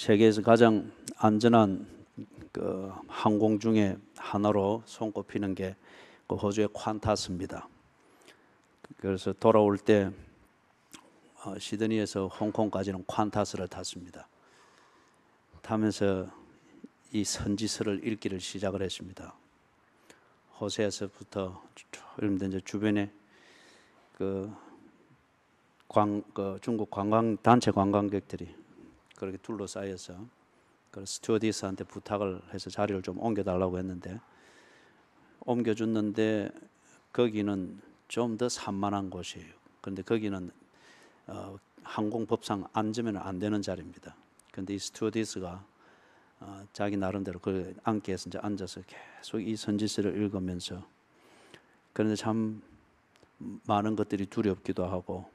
세계에서 가장 안전한 그 항공 중에 하나로 손꼽히는 게 그 호주의 콴타스입니다. 그래서 돌아올 때 시드니에서 홍콩까지는 콴타스를 탔습니다. 타면서 이 선지서를 읽기를 시작을 했습니다. 호세에서부터 여러분들 이제 주변에 그 중국 관광 단체 관광객들이 그렇게 둘러싸여서 그 스튜어디스한테 부탁을 해서 자리를 좀 옮겨달라고 했는데 옮겨줬는데 거기는 좀 더 산만한 곳이에요. 그런데 거기는 항공법상 앉으면 안 되는 자리입니다. 그런데 이 스튜어디스가 자기 나름대로 그 앉기에서 이제 앉아서 계속 이 선지서를 읽으면서 그런데 참 많은 것들이 두렵기도 하고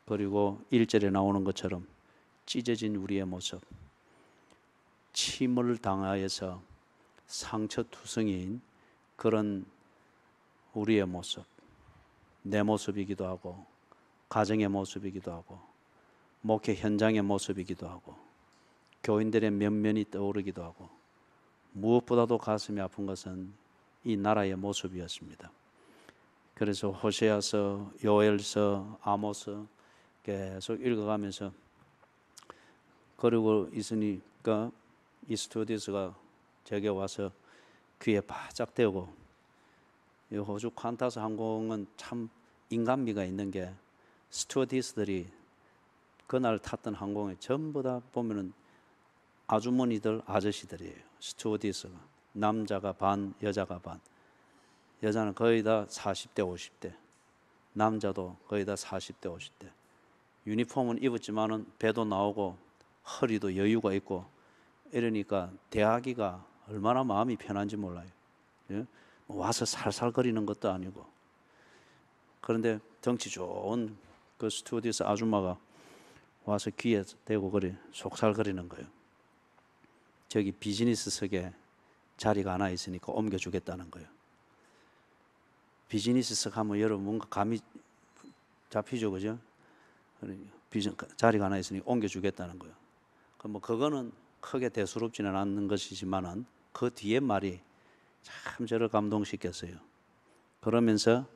그리고 1절에 나오는 것처럼 찢어진 우리의 모습, 침을 당하여서 상처투성이인 그런 우리의 모습, 내 모습이기도 하고 가정의 모습이기도 하고 목회 현장의 모습이기도 하고 교인들의 면면이 떠오르기도 하고 무엇보다도 가슴이 아픈 것은 이 나라의 모습이었습니다. 그래서 호세아서, 요엘서, 아모스 계속 읽어가면서 그러고 있으니까 이 스튜어디스가 제게 와서 귀에 바짝 대고 이 호주 콴타스 항공은 참 인간미가 있는 게 스튜어디스들이 그날 탔던 항공에 전부 다 보면은 아주머니들, 아저씨들이에요. 스튜어디스가 남자가 반, 여자가 반. 여자는 거의 다 40대, 50대. 남자도 거의 다 40대, 50대. 유니폼은 입었지만은 배도 나오고 허리도 여유가 있고 이러니까 대하기가 얼마나 마음이 편한지 몰라요. 예? 와서 살살거리는 것도 아니고. 그런데 덩치 좋은 그 스튜어디스 아줌마가 와서 귀에 대고 그래 속살거리는 거예요. 저기 비즈니스석에 자리가 하나 있으니까 옮겨주겠다는 거예요. 비즈니스석 하면 여러분 뭔가 감이 잡히죠, 그죠? 자리가 하나 있으니 옮겨주겠다는 거예요. 뭐 그거는 크게 대수롭지는 않는 것이지만은 그 뒤에 말이 참 저를 감동시켰어요. 그러면서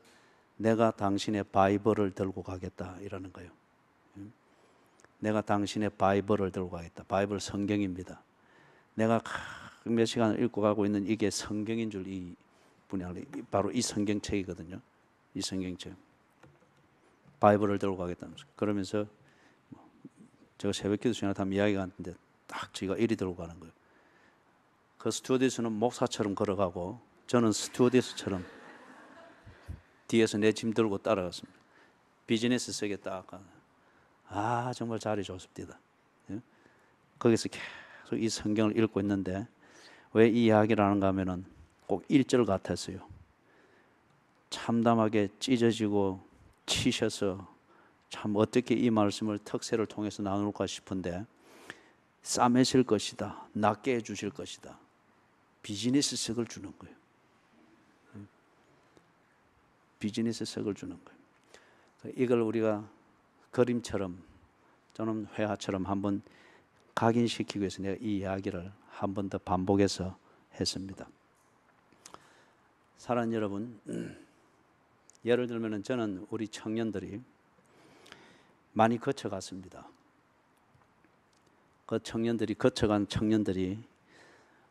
내가 당신의 바이블을 들고 가겠다 이러는 거예요. 내가 당신의 바이블을 들고 가겠다. 바이블 성경입니다. 내가 몇 시간을 읽고 가고 있는 이게 성경인 줄 이 분이 바로 이 성경책이거든요. 이 성경책. 바이블을 들고 가겠다면서. 그러면서 제가 새벽기도 시간에 이야기가 왔는데 딱 제가 이리 들고 가는 거예요. 그 스튜어디스는 목사처럼 걸어가고 저는 스튜어디스처럼 뒤에서 내 짐 들고 따라갔습니다. 비즈니스석에 딱 정말 자리 좋습니다. 거기서 계속 이 성경을 읽고 있는데 왜 이 이야기를 하는가 하면은 꼭 1절 같았어요. 참담하게 찢어지고 치셔서 참 어떻게 이 말씀을 특세를 통해서 나눌까 싶은데 싸매실 것이다. 낫게 해주실 것이다. 비즈니스석을 주는 거예요. 비즈니스석을 주는 거예요. 이걸 우리가 그림처럼 또는 회화처럼 한번 각인시키기 위해서 내가 이 이야기를 한 번 더 반복해서 했습니다. 사랑하는 여러분, 예를 들면 저는 우리 청년들이 많이 거쳐갔습니다. 그 청년들이 거쳐간 청년들이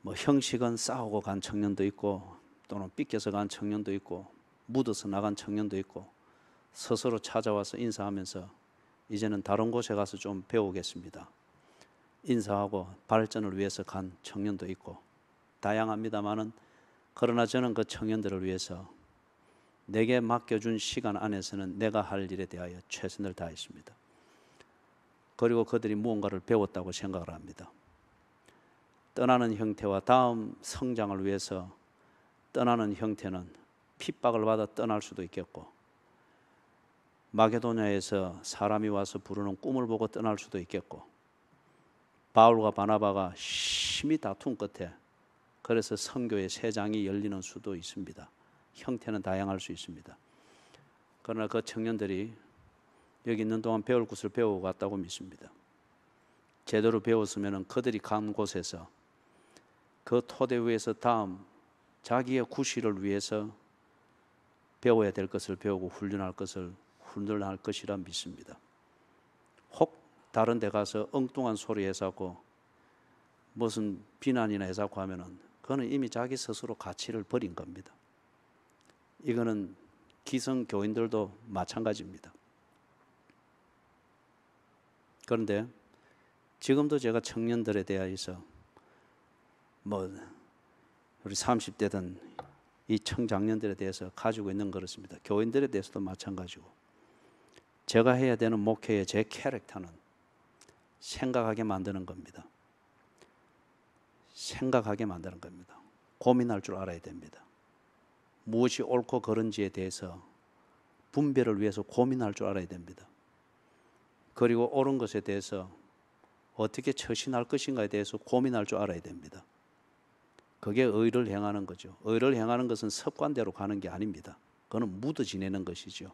뭐 형식은 싸우고 간 청년도 있고 또는 삐껴서 간 청년도 있고 묻어서 나간 청년도 있고 스스로 찾아와서 인사하면서 이제는 다른 곳에 가서 좀 배우겠습니다. 인사하고 발전을 위해서 간 청년도 있고 다양합니다만은 그러나 저는 그 청년들을 위해서 내게 맡겨준 시간 안에서는 내가 할 일에 대하여 최선을 다했습니다. 그리고 그들이 무언가를 배웠다고 생각을 합니다. 떠나는 형태와 다음 성장을 위해서 떠나는 형태는 핍박을 받아 떠날 수도 있겠고 마게도냐에서 사람이 와서 부르는 꿈을 보고 떠날 수도 있겠고 바울과 바나바가 심히 다툰 끝에 그래서 선교의 새 장이 열리는 수도 있습니다. 형태는 다양할 수 있습니다. 그러나 그 청년들이 여기 있는 동안 배울 것을 배우고 갔다고 믿습니다. 제대로 배웠으면 그들이 간 곳에서 그 토대 위에서 다음 자기의 구실을 위해서 배워야 될 것을 배우고 훈련할 것이라 믿습니다. 혹 다른 데 가서 엉뚱한 소리 해서고 무슨 비난이나 해서고 하면은 그거는 이미 자기 스스로 가치를 버린 겁니다. 이거는 기성 교인들도 마찬가지입니다. 그런데 지금도 제가 청년들에 대해서 우리 30대든 이 청장년들에 대해서 가지고 있는 그렇습니다. 교인들에 대해서도 마찬가지고 제가 해야 되는 목회의 제 캐릭터는 생각하게 만드는 겁니다. 생각하게 만드는 겁니다. 고민할 줄 알아야 됩니다. 무엇이 옳고 그른지에 대해서 분별을 위해서 고민할 줄 알아야 됩니다. 그리고 옳은 것에 대해서 어떻게 처신할 것인가에 대해서 고민할 줄 알아야 됩니다. 그게 의를 행하는 거죠. 의를 행하는 것은 습관대로 가는 게 아닙니다. 그거는 묻어 지내는 것이죠.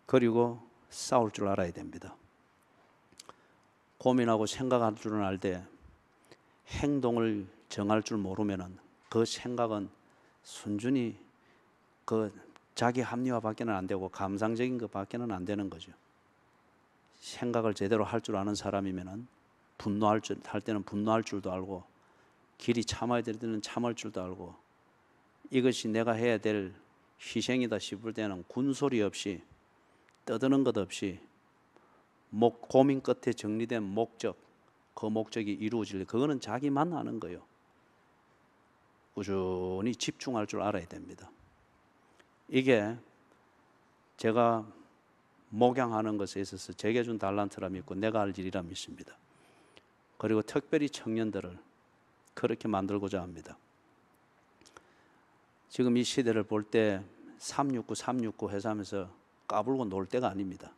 그리고 싸울 줄 알아야 됩니다. 고민하고 생각할 줄은 알되 행동을 정할 줄 모르면은 그 생각은 순전히 그 자기 합리화밖에는 안 되고 감상적인 것밖에는 안 되는 거죠. 생각을 제대로 할 줄 아는 사람이면은 할 때는 분노할 줄도 알고 길이 참아야 될 때는 참을 줄도 알고 이것이 내가 해야 될 희생이다 싶을 때는 군소리 없이 떠드는 것 없이 고민 끝에 정리된 목적, 그 목적이 이루어질 그거는 자기만 아는 거예요. 꾸준히 집중할 줄 알아야 됩니다. 이게 제가 목양하는 것에 있어서 제게 준 달란트라 믿고 내가 할 일이라 믿습니다. 그리고 특별히 청년들을 그렇게 만들고자 합니다. 지금 이 시대를 볼 때 369 해서 하면서 까불고 놀 때가 아닙니다.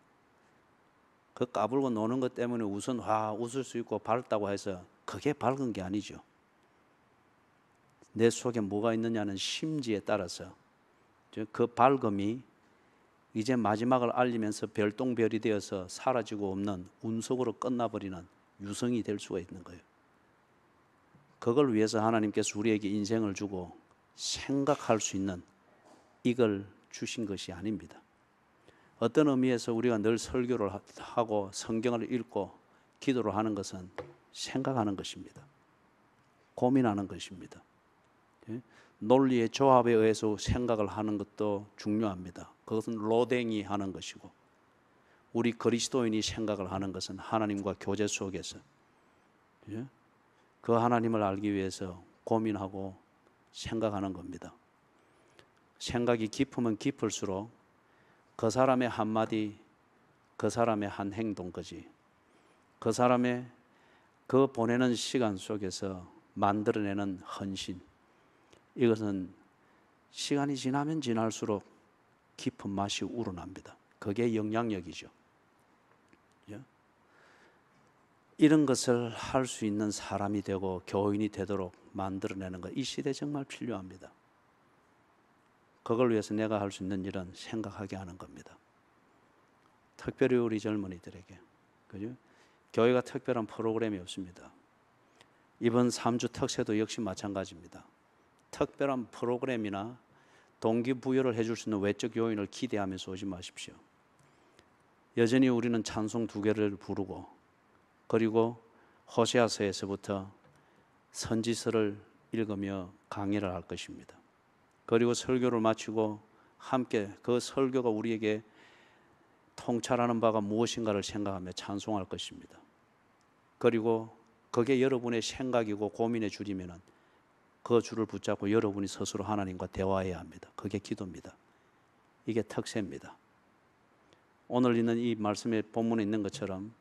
그 까불고 노는 것 때문에 우선 웃을 수 있고 밝다고 해서 그게 밝은 게 아니죠. 내 속에 뭐가 있느냐는 심지에 따라서 그 밝음이 이제 마지막을 알리면서 별똥별이 되어서 사라지고 없는 운석으로 끝나버리는 유성이 될 수가 있는 거예요. 그걸 위해서 하나님께서 우리에게 인생을 주고 생각할 수 있는 이걸 주신 것이 아닙니다. 어떤 의미에서 우리가 늘 설교를 하고 성경을 읽고 기도를 하는 것은 생각하는 것입니다. 고민하는 것입니다. 논리의 조합에 의해서 생각을 하는 것도 중요합니다. 그것은 로댕이 하는 것이고 우리 그리스도인이 생각을 하는 것은 하나님과 교제 속에서 그 하나님을 알기 위해서 고민하고 생각하는 겁니다. 생각이 깊으면 깊을수록 그 사람의 한마디, 그 사람의 한 행동까지 그 사람의 그 보내는 시간 속에서 만들어내는 헌신, 이것은 시간이 지나면 지날수록 깊은 맛이 우러납니다. 그게 영향력이죠. 이런 것을 할 수 있는 사람이 되고 교인이 되도록 만들어내는 것, 이 시대에 정말 필요합니다. 그걸 위해서 내가 할 수 있는 일은 생각하게 하는 겁니다. 특별히 우리 젊은이들에게, 그죠? 교회가 특별한 프로그램이 없습니다. 이번 3주 특세도 역시 마찬가지입니다. 특별한 프로그램이나 동기부여를 해줄 수 있는 외적 요인을 기대하면서 오지 마십시오. 여전히 우리는 찬송 2개를 부르고 그리고 호세아서에서부터 선지서를 읽으며 강의를 할 것입니다. 그리고 설교를 마치고 함께 그 설교가 우리에게 통찰하는 바가 무엇인가를 생각하며 찬송할 것입니다. 그리고 그게 여러분의 생각이고 고민의 줄이면은 그 줄을 붙잡고 여러분이 스스로 하나님과 대화해야 합니다. 그게 기도입니다. 이게 특세입니다. 오늘 있는 이 말씀의 본문에 있는 것처럼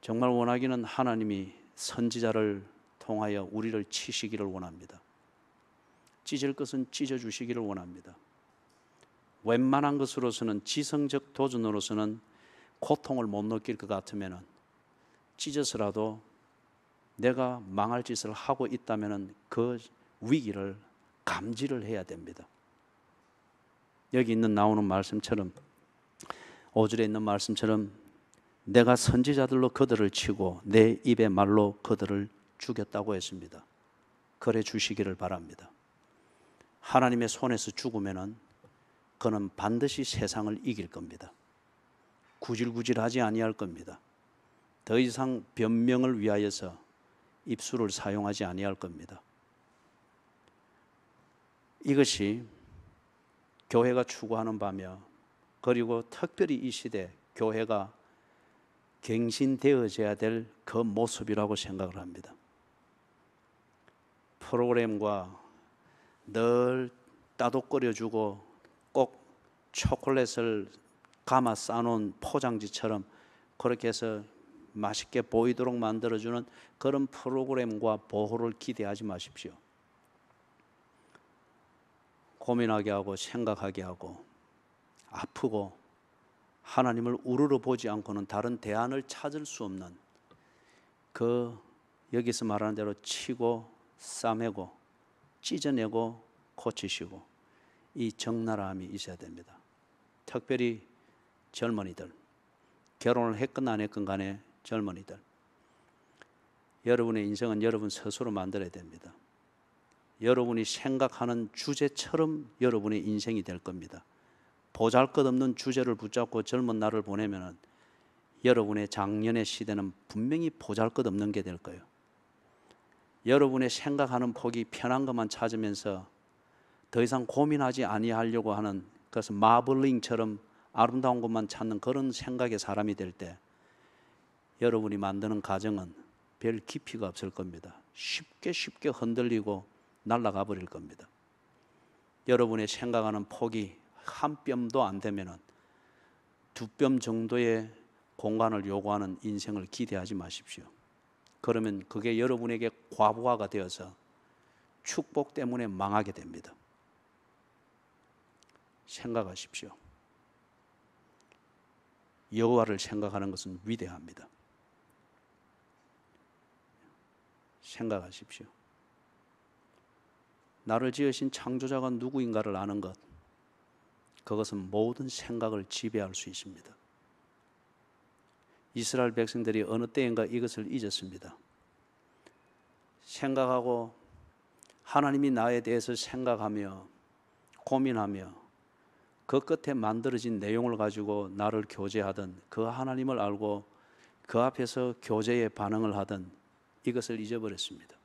정말 원하기는 하나님이 선지자를 통하여 우리를 치시기를 원합니다. 찢을 것은 찢어주시기를 원합니다. 웬만한 것으로서는 지성적 도전으로서는 고통을 못 느낄 것 같으면 찢어서라도 내가 망할 짓을 하고 있다면 그 위기를 감지를 해야 됩니다. 여기 나오는 말씀처럼 5절에 있는 말씀처럼 내가 선지자들로 그들을 치고 내 입의 말로 그들을 죽였다고 했습니다. 그래 주시기를 바랍니다. 하나님의 손에서 죽으면은 그는 반드시 세상을 이길 겁니다. 구질구질하지 아니할 겁니다. 더 이상 변명을 위하여서 입술을 사용하지 아니할 겁니다. 이것이 교회가 추구하는 바며, 그리고 특별히 이 시대 교회가 갱신되어져야 될 그 모습이라고 생각을 합니다. 프로그램과 늘 따독거려주고 꼭 초콜릿을 감아 싸놓은 포장지처럼 그렇게 해서 맛있게 보이도록 만들어주는 그런 프로그램과 보호를 기대하지 마십시오. 고민하게 하고 생각하게 하고 아프고 하나님을 우러러 보지 않고는 다른 대안을 찾을 수 없는 그 여기서 말하는 대로 치고 싸매고 찢어내고 고치시고 이 적나라함이 있어야 됩니다. 특별히 젊은이들, 결혼을 했건 안 했건 간에 젊은이들, 여러분의 인생은 여러분 스스로 만들어야 됩니다. 여러분이 생각하는 주제처럼 여러분의 인생이 될 겁니다. 보잘것없는 주제를 붙잡고 젊은 날을 보내면 여러분의 작년의 시대는 분명히 보잘것없는 게 될 거예요. 여러분의 생각하는 폭이 편한 것만 찾으면서 더 이상 고민하지 아니하려고 하는, 그래서 마블링처럼 아름다운 것만 찾는 그런 생각의 사람이 될 때 여러분이 만드는 가정은 별 깊이가 없을 겁니다. 쉽게 흔들리고 날아가 버릴 겁니다. 여러분의 생각하는 폭이 한 뼘도 안 되면은 두 뼘 정도의 공간을 요구하는 인생을 기대하지 마십시오. 그러면 그게 여러분에게 과부하가 되어서 축복 때문에 망하게 됩니다. 생각하십시오. 여호와를 생각하는 것은 위대합니다. 생각하십시오. 나를 지으신 창조자가 누구인가를 아는 것, 그것은 모든 생각을 지배할 수 있습니다. 이스라엘 백성들이 어느 때인가 이것을 잊었습니다. 생각하고 하나님이 나에 대해서 생각하며 고민하며 그 끝에 만들어진 내용을 가지고 나를 교제하던 그 하나님을 알고 그 앞에서 교제에 반응을 하던 이것을 잊어버렸습니다.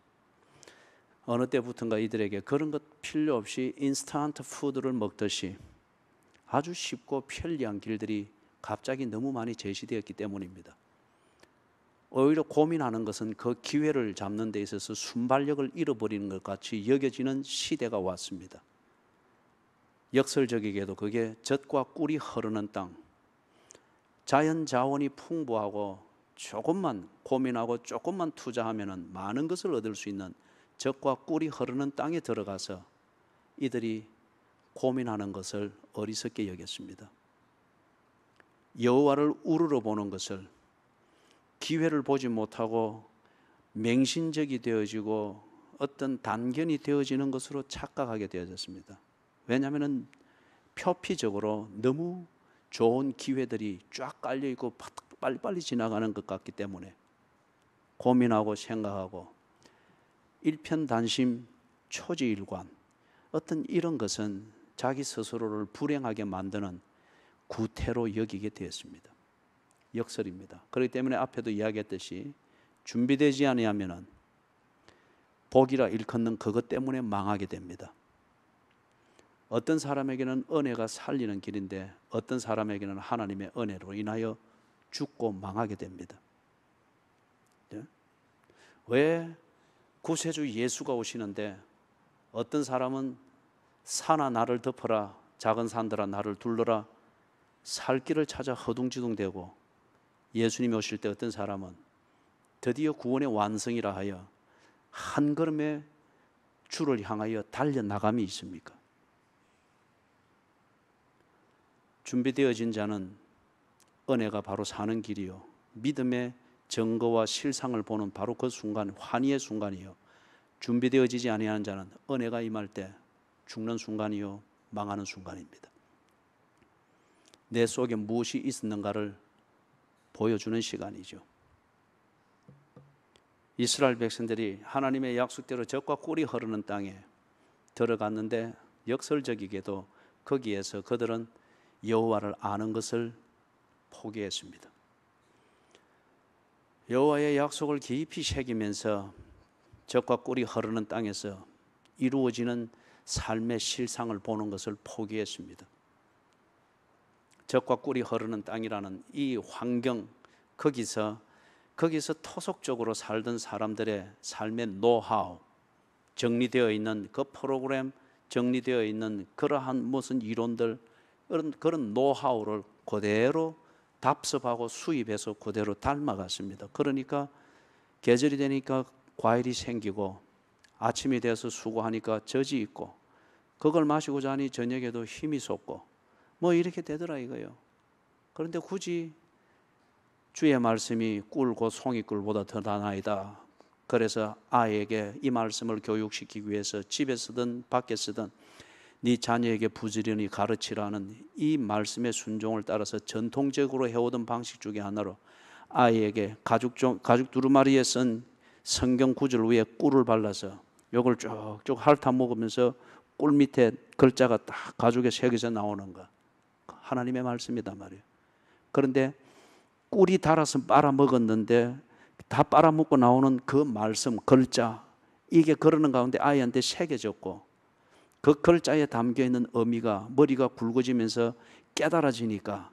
어느 때부턴가 이들에게 그런 것 필요 없이 인스턴트 푸드를 먹듯이 아주 쉽고 편리한 길들이 갑자기 너무 많이 제시되었기 때문입니다. 오히려 고민하는 것은 그 기회를 잡는 데 있어서 순발력을 잃어버리는 것 같이 여겨지는 시대가 왔습니다. 역설적이게도 그게 젖과 꿀이 흐르는 땅, 자연 자원이 풍부하고 조금만 고민하고 조금만 투자하면 많은 것을 얻을 수 있는 젖과 꿀이 흐르는 땅에 들어가서 이들이 고민하는 것을 어리석게 여겼습니다. 여호와를 우러러 보는 것을 기회를 보지 못하고 맹신적이 되어지고 어떤 단견이 되어지는 것으로 착각하게 되어졌습니다. 왜냐하면 표피적으로 너무 좋은 기회들이 쫙 깔려있고 빨리빨리 지나가는 것 같기 때문에 고민하고 생각하고 일편단심 초지일관, 어떤 이런 것은 자기 스스로를 불행하게 만드는 구태로 여기게 되었습니다. 역설입니다. 그렇기 때문에 앞에도 이야기했듯이 준비되지 아니하면 복이라 일컫는 그것 때문에 망하게 됩니다. 어떤 사람에게는 은혜가 살리는 길인데 어떤 사람에게는 하나님의 은혜로 인하여 죽고 망하게 됩니다. 네? 왜 구세주 예수가 오시는데 어떤 사람은 산아 나를 덮어라, 작은 산들아 나를 둘러라, 살 길을 찾아 허둥지둥대고, 예수님이 오실 때 어떤 사람은 드디어 구원의 완성이라 하여 한 걸음에 주를 향하여 달려나감이 있습니까? 준비되어진 자는 은혜가 바로 사는 길이요, 믿음의 증거와 실상을 보는 바로 그 순간, 환희의 순간이요, 준비되어지지 아니하는 자는 은혜가 임할 때 죽는 순간이요, 망하는 순간입니다. 내 속에 무엇이 있었는가를 보여주는 시간이죠. 이스라엘 백성들이 하나님의 약속대로 젖과 꿀이 흐르는 땅에 들어갔는데 역설적이게도 거기에서 그들은 여호와를 아는 것을 포기했습니다. 여호와의 약속을 깊이 새기면서 젖과 꿀이 흐르는 땅에서 이루어지는 삶의 실상을 보는 것을 포기했습니다. 젖과 꿀이 흐르는 땅이라는 이 환경, 거기서 토속적으로 살던 사람들의 삶의 노하우, 정리되어 있는 그 프로그램, 정리되어 있는 그러한 무슨 이론들, 그런 노하우를 그대로 답습하고 수입해서 그대로 닮아갔습니다. 그러니까 계절이 되니까 과일이 생기고 아침이 돼서 수고하니까 젖이 있고 그걸 마시고 자니 저녁에도 힘이 솟고 뭐 이렇게 되더라 이거요. 그런데 굳이 주의 말씀이 꿀고 송이꿀보다 더 나나이다. 그래서 아이에게 이 말씀을 교육시키기 위해서 집에서든 밖에서든 네 자녀에게 부지런히 가르치라는 이 말씀의 순종을 따라서 전통적으로 해오던 방식 중에 하나로 아이에게 가죽 두루마리에 쓴 성경 구절 위에 꿀을 발라서 요걸 쭉쭉 핥아 먹으면서 꿀 밑에 글자가 딱 가죽에 새겨져 나오는 거, 하나님의 말씀이단 말이에요. 그런데 꿀이 달아서 빨아먹었는데 다 빨아먹고 나오는 그 말씀, 글자, 이게 그러는 가운데 아이한테 새겨졌고 그 글자에 담겨있는 의미가 머리가 굵어지면서 깨달아지니까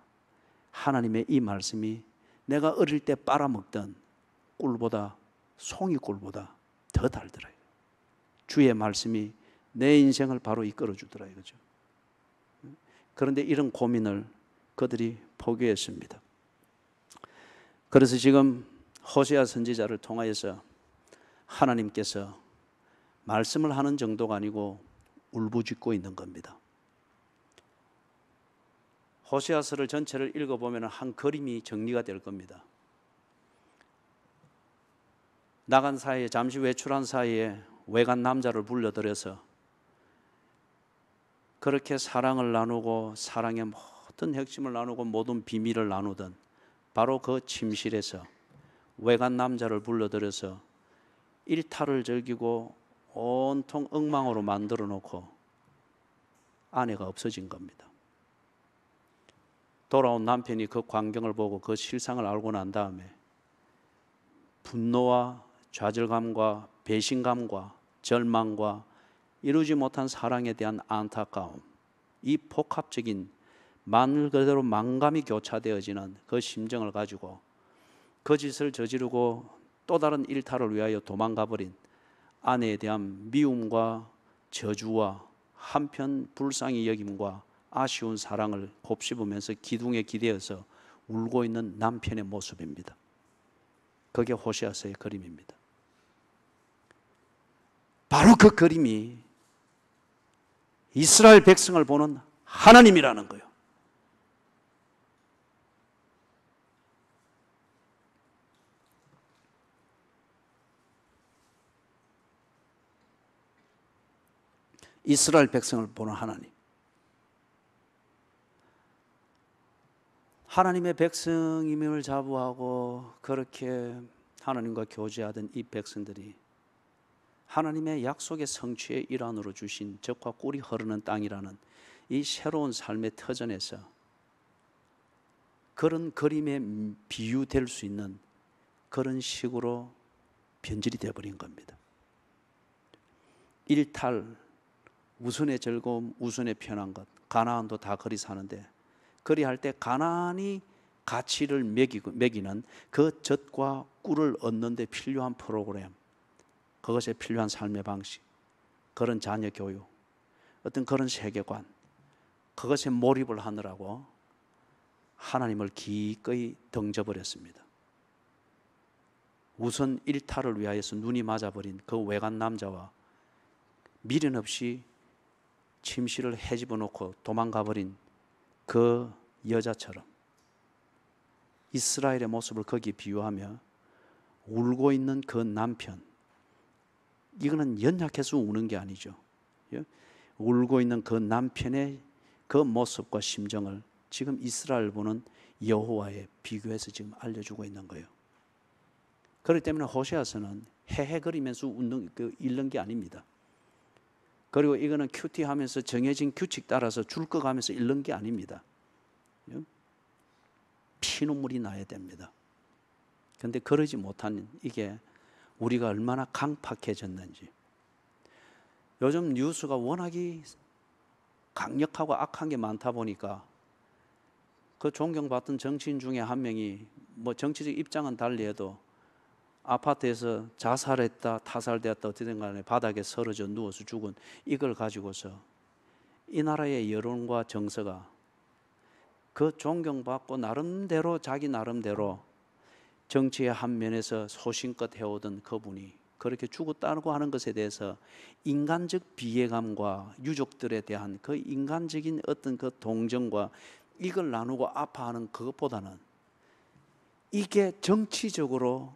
하나님의 이 말씀이 내가 어릴 때 빨아먹던 꿀보다, 송이꿀보다 더 달더라고요. 주의 말씀이 내 인생을 바로 이끌어주더라 이거죠. 그런데 이런 고민을 그들이 포기했습니다. 그래서 지금 호세아 선지자를 통하여서 하나님께서 말씀을 하는 정도가 아니고 울부짖고 있는 겁니다. 호세아서를 전체를 읽어보면 한 그림이 정리가 될 겁니다. 나간 사이에, 잠시 외출한 사이에 외간 남자를 불러들여서 그렇게 사랑을 나누고 사랑의 모든 핵심을 나누고 모든 비밀을 나누던 바로 그 침실에서 외간 남자를 불러들여서 일탈을 즐기고 온통 엉망으로 만들어 놓고 아내가 없어진 겁니다. 돌아온 남편이 그 광경을 보고 그 실상을 알고 난 다음에 분노와 좌절감과 배신감과 절망과 이루지 못한 사랑에 대한 안타까움, 이 복합적인 말 그대로 만감이 교차되어지는 그 심정을 가지고 그 짓을 저지르고 또 다른 일탈을 위하여 도망가버린 아내에 대한 미움과 저주와 한편 불쌍히 여김과 아쉬운 사랑을 곱씹으면서 기둥에 기대어서 울고 있는 남편의 모습입니다. 그게 호세아서의 그림입니다. 바로 그 그림이 이스라엘 백성을 보는 하나님이라는 거예요. 이스라엘 백성을 보는 하나님. 하나님의 백성임을 자부하고 그렇게 하나님과 교제하던 이 백성들이 하나님의 약속의 성취의 일환으로 주신 젖과 꿀이 흐르는 땅이라는 이 새로운 삶의 터전에서 그런 그림에 비유될 수 있는 그런 식으로 변질이 되어버린 겁니다. 일탈, 우선의 즐거움, 우선의 편한 것, 가나안도 다 그리 사는데 그리할 때 가나안이 가치를 매기는 그 젖과 꿀을 얻는 데 필요한 프로그램, 그것에 필요한 삶의 방식, 그런 자녀 교육, 어떤 그런 세계관, 그것에 몰입을 하느라고 하나님을 기꺼이 던져버렸습니다. 우선 일탈을 위하여서 눈이 맞아버린 그 외간 남자와 미련 없이 침실을 헤집어 놓고 도망가버린 그 여자처럼 이스라엘의 모습을 거기에 비유하며 울고 있는 그 남편, 이거는 연약해서 우는 게 아니죠. 울고 있는 그 남편의 그 모습과 심정을 지금 이스라엘 보는 여호와에 비교해서 지금 알려주고 있는 거예요. 그렇기 때문에 호세아서는 헤헤거리면서 읽는 게 아닙니다. 그리고 이거는 큐티하면서 정해진 규칙 따라서 줄 거 가면서 읽는 게 아닙니다. 피눈물이 나야 됩니다. 그런데 그러지 못한 이게 우리가 얼마나 강팍해졌는지. 요즘 뉴스가 워낙이 강력하고 악한 게 많다 보니까 그 존경받던 정치인 중에 한 명이 뭐 정치적 입장은 달리해도 아파트에서 자살했다, 타살되었다, 어떻든 간에 바닥에 쓰러져 누워서 죽은 이걸 가지고서 이 나라의 여론과 정서가 그 존경받고 나름대로 자기 나름대로 정치의 한 면에서 소신껏 해오던 그분이 그렇게 죽었다고 하는 것에 대해서 인간적 비애감과 유족들에 대한 그 인간적인 어떤 그 동정과 이걸 나누고 아파하는 그것보다는 이게 정치적으로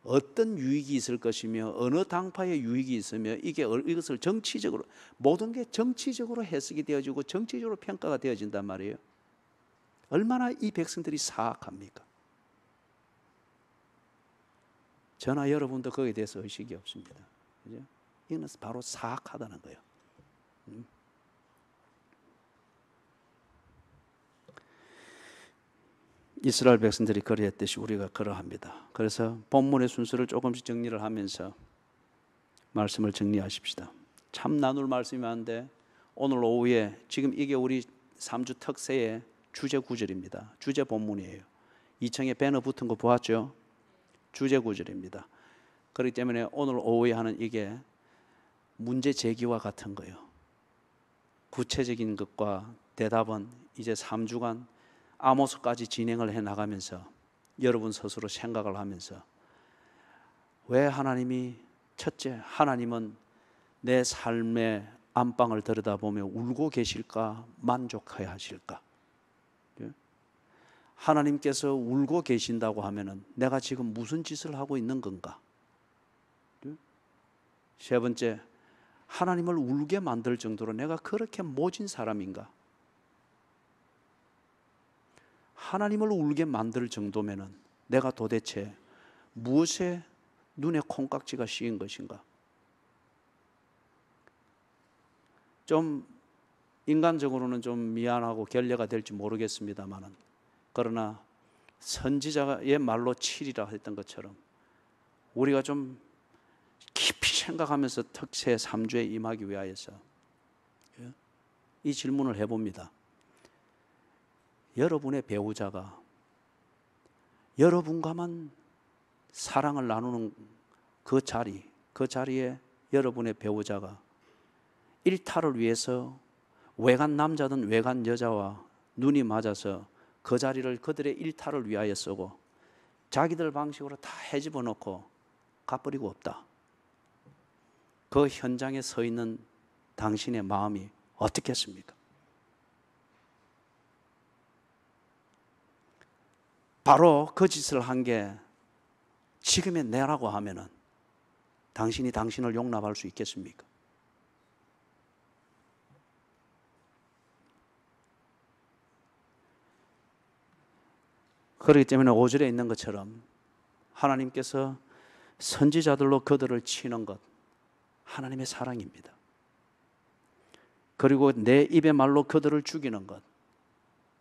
어떤 유익이 있을 것이며 어느 당파의 유익이 있으며 이것을 정치적으로 모든 게 정치적으로 해석이 되어지고 정치적으로 평가가 되어진단 말이에요. 얼마나 이 백성들이 사악합니까? 저나 여러분도 거기에 대해서 의식이 없습니다. 그죠? 이건 바로 사악하다는 거예요. 이스라엘 백성들이 그러했듯이 우리가 그러합니다. 그래서 본문의 순서를 조금씩 정리를 하면서 말씀을 정리하십시다. 참 나눌 말씀이 많은데 오늘 오후에 지금 이게 우리 3주 특세의 주제 구절입니다. 주제 본문이에요. 2층에 배너 붙은 거 보았죠? 주제 구절입니다. 그렇기 때문에 오늘 오후에 하는 이게 문제 제기와 같은 거예요. 구체적인 것과 대답은 이제 3주간 아모스까지 진행을 해나가면서 여러분 스스로 생각을 하면서 왜 하나님이 첫째, 하나님은 내 삶의 안방을 들여다보며 울고 계실까? 만족해야 하실까? 하나님께서 울고 계신다고 하면은 내가 지금 무슨 짓을 하고 있는 건가? 세 번째, 하나님을 울게 만들 정도로 내가 그렇게 모진 사람인가? 하나님을 울게 만들 정도면은 내가 도대체 무엇에 눈에 콩깍지가 씌인 것인가? 좀 인간적으로는 좀 미안하고 결례가 될지 모르겠습니다만은 그러나 선지자의 말로 치리라 했던 것처럼 우리가 좀 깊이 생각하면서 특세 3주에 임하기 위하여서 이 질문을 해봅니다. 여러분의 배우자가 여러분과만 사랑을 나누는 그 자리에 여러분의 배우자가 일탈을 위해서 외간 남자든 외간 여자와 눈이 맞아서 그 자리를 그들의 일탈을 위하여 쓰고 자기들 방식으로 다 헤집어 놓고 가버리고 없다. 그 현장에 서 있는 당신의 마음이 어떻겠습니까? 바로 그 짓을 한 게 지금의 내라고 하면은 당신이 당신을 용납할 수 있겠습니까? 그렇기 때문에 5절에 있는 것처럼 하나님께서 선지자들로 그들을 치는 것 하나님의 사랑입니다. 그리고 내 입의 말로 그들을 죽이는 것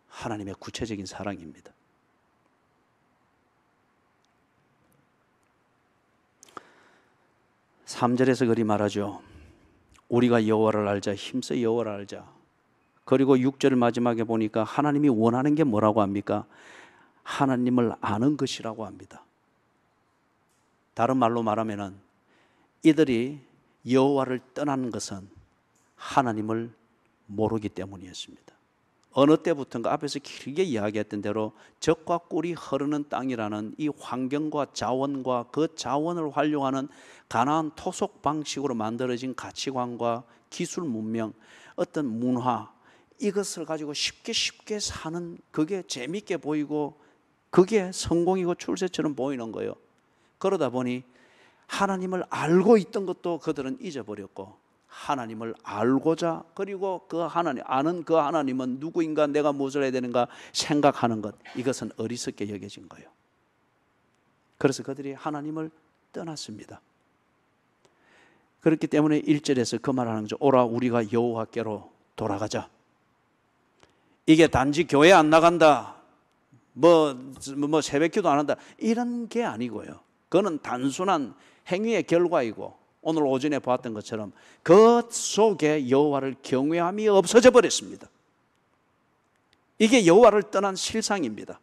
하나님의 구체적인 사랑입니다. (3절에서) 그리 말하죠. 우리가 여호와를 알자, 힘써 여호와를 알자. 그리고 6절 마지막에 보니까 하나님이 원하는 게 뭐라고 합니까? 하나님을 아는 것이라고 합니다. 다른 말로 말하면은 이들이 여호와를 떠난 것은 하나님을 모르기 때문이었습니다. 어느 때부터인가 앞에서 길게 이야기했던 대로 젖과 꿀이 흐르는 땅이라는 이 환경과 자원과 그 자원을 활용하는 가나안 토속 방식으로 만들어진 가치관과 기술 문명, 어떤 문화, 이것을 가지고 쉽게 사는 그게 재밌게 보이고 그게 성공이고 출세처럼 보이는 거예요. 그러다 보니 하나님을 알고 있던 것도 그들은 잊어버렸고 하나님을 알고자, 그리고 그 하나님, 아는 그 하나님은 누구인가, 내가 무엇을 해야 되는가 생각하는 것, 이것은 어리석게 여겨진 거예요. 그래서 그들이 하나님을 떠났습니다. 그렇기 때문에 1절에서 그 말하는 거죠. 오라 우리가 여호와께로 돌아가자. 이게 단지 교회 안 나간다, 뭐 새벽기도 안 한다, 이런 게 아니고요. 그거는 단순한 행위의 결과이고, 오늘 오전에 보았던 것처럼 그 속에 여호와를 경외함이 없어져 버렸습니다. 이게 여호와를 떠난 실상입니다.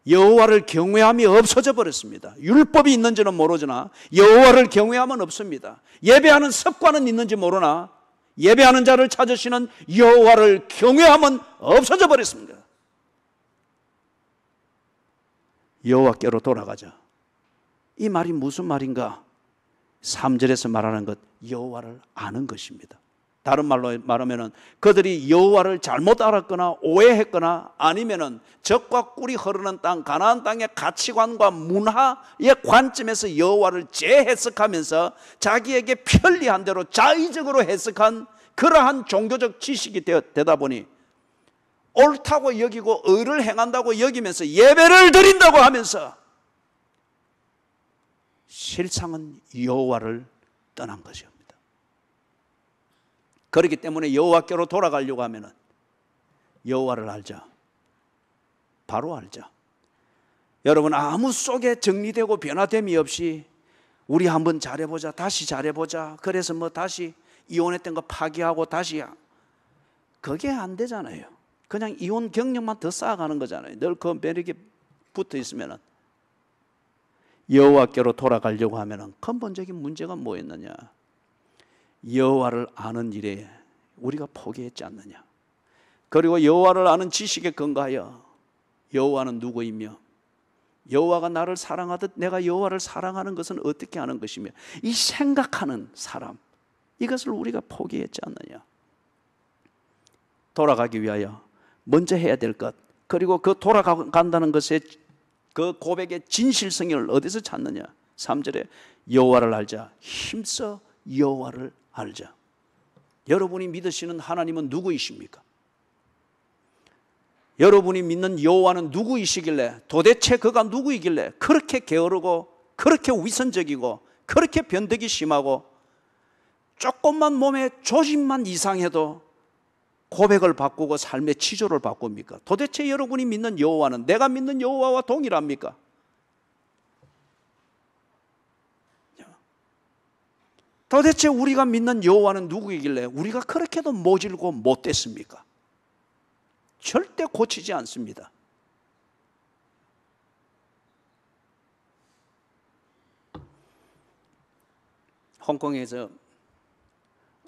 여호와를 경외함이 없어져 버렸습니다. 율법이 있는지는 모르지나 여호와를 경외함은 없습니다. 예배하는 습관은 있는지 모르나 예배하는 자를 찾으시는 여호와를 경외함은 없어져 버렸습니다. 여호와께로 돌아가자. 이 말이 무슨 말인가? 3절에서 말하는 것, 여호와를 아는 것입니다. 다른 말로 말하면 그들이 여호와를 잘못 알았거나 오해했거나, 아니면 적과 꿀이 흐르는 땅 가나안 땅의 가치관과 문화의 관점에서 여호와를 재해석하면서 자기에게 편리한 대로 자의적으로 해석한 그러한 종교적 지식이 되다 보니 옳다고 여기고 의를 행한다고 여기면서 예배를 드린다고 하면서 실상은 여호와를 떠난 것입니다. 그렇기 때문에 여호와께로 돌아가려고 하면 여호와를 알자. 바로 알자. 여러분, 아무 속에 정리되고 변화됨이 없이 우리 한번 잘해보자, 다시 잘해보자, 그래서 뭐 다시 이혼했던 거 파기하고 다시, 그게 안 되잖아요. 그냥 이혼 경력만 더 쌓아가는 거잖아요. 늘 그 매력에 붙어 있으면. 여호와께로 돌아가려고 하면 근본적인 문제가 뭐였느냐? 여호와를 아는 일에 우리가 포기했지 않느냐? 그리고 여호와를 아는 지식에 근거하여 여호와는 누구이며 여호와가 나를 사랑하듯 내가 여호와를 사랑하는 것은 어떻게 하는 것이며, 이 생각하는 사람, 이것을 우리가 포기했지 않느냐? 돌아가기 위하여 먼저 해야 될 것, 그리고 그 돌아간다는 것의 그 고백의 진실성을 어디서 찾느냐? 3절에 여호와를 알자. 힘써 여호와를 알자. 여러분이 믿으시는 하나님은 누구이십니까? 여러분이 믿는 여호와는 누구이시길래, 도대체 그가 누구이길래 그렇게 게으르고 그렇게 위선적이고 그렇게 변덕이 심하고 조금만 몸에 조짐만 이상해도 고백을 바꾸고 삶의 치조를 바꿉니까? 도대체 여러분이 믿는 여호와는 내가 믿는 여호와와 동일합니까? 도대체 우리가 믿는 여호와는 누구이길래 우리가 그렇게도 모질고 못됐습니까? 절대 고치지 않습니다. 홍콩에서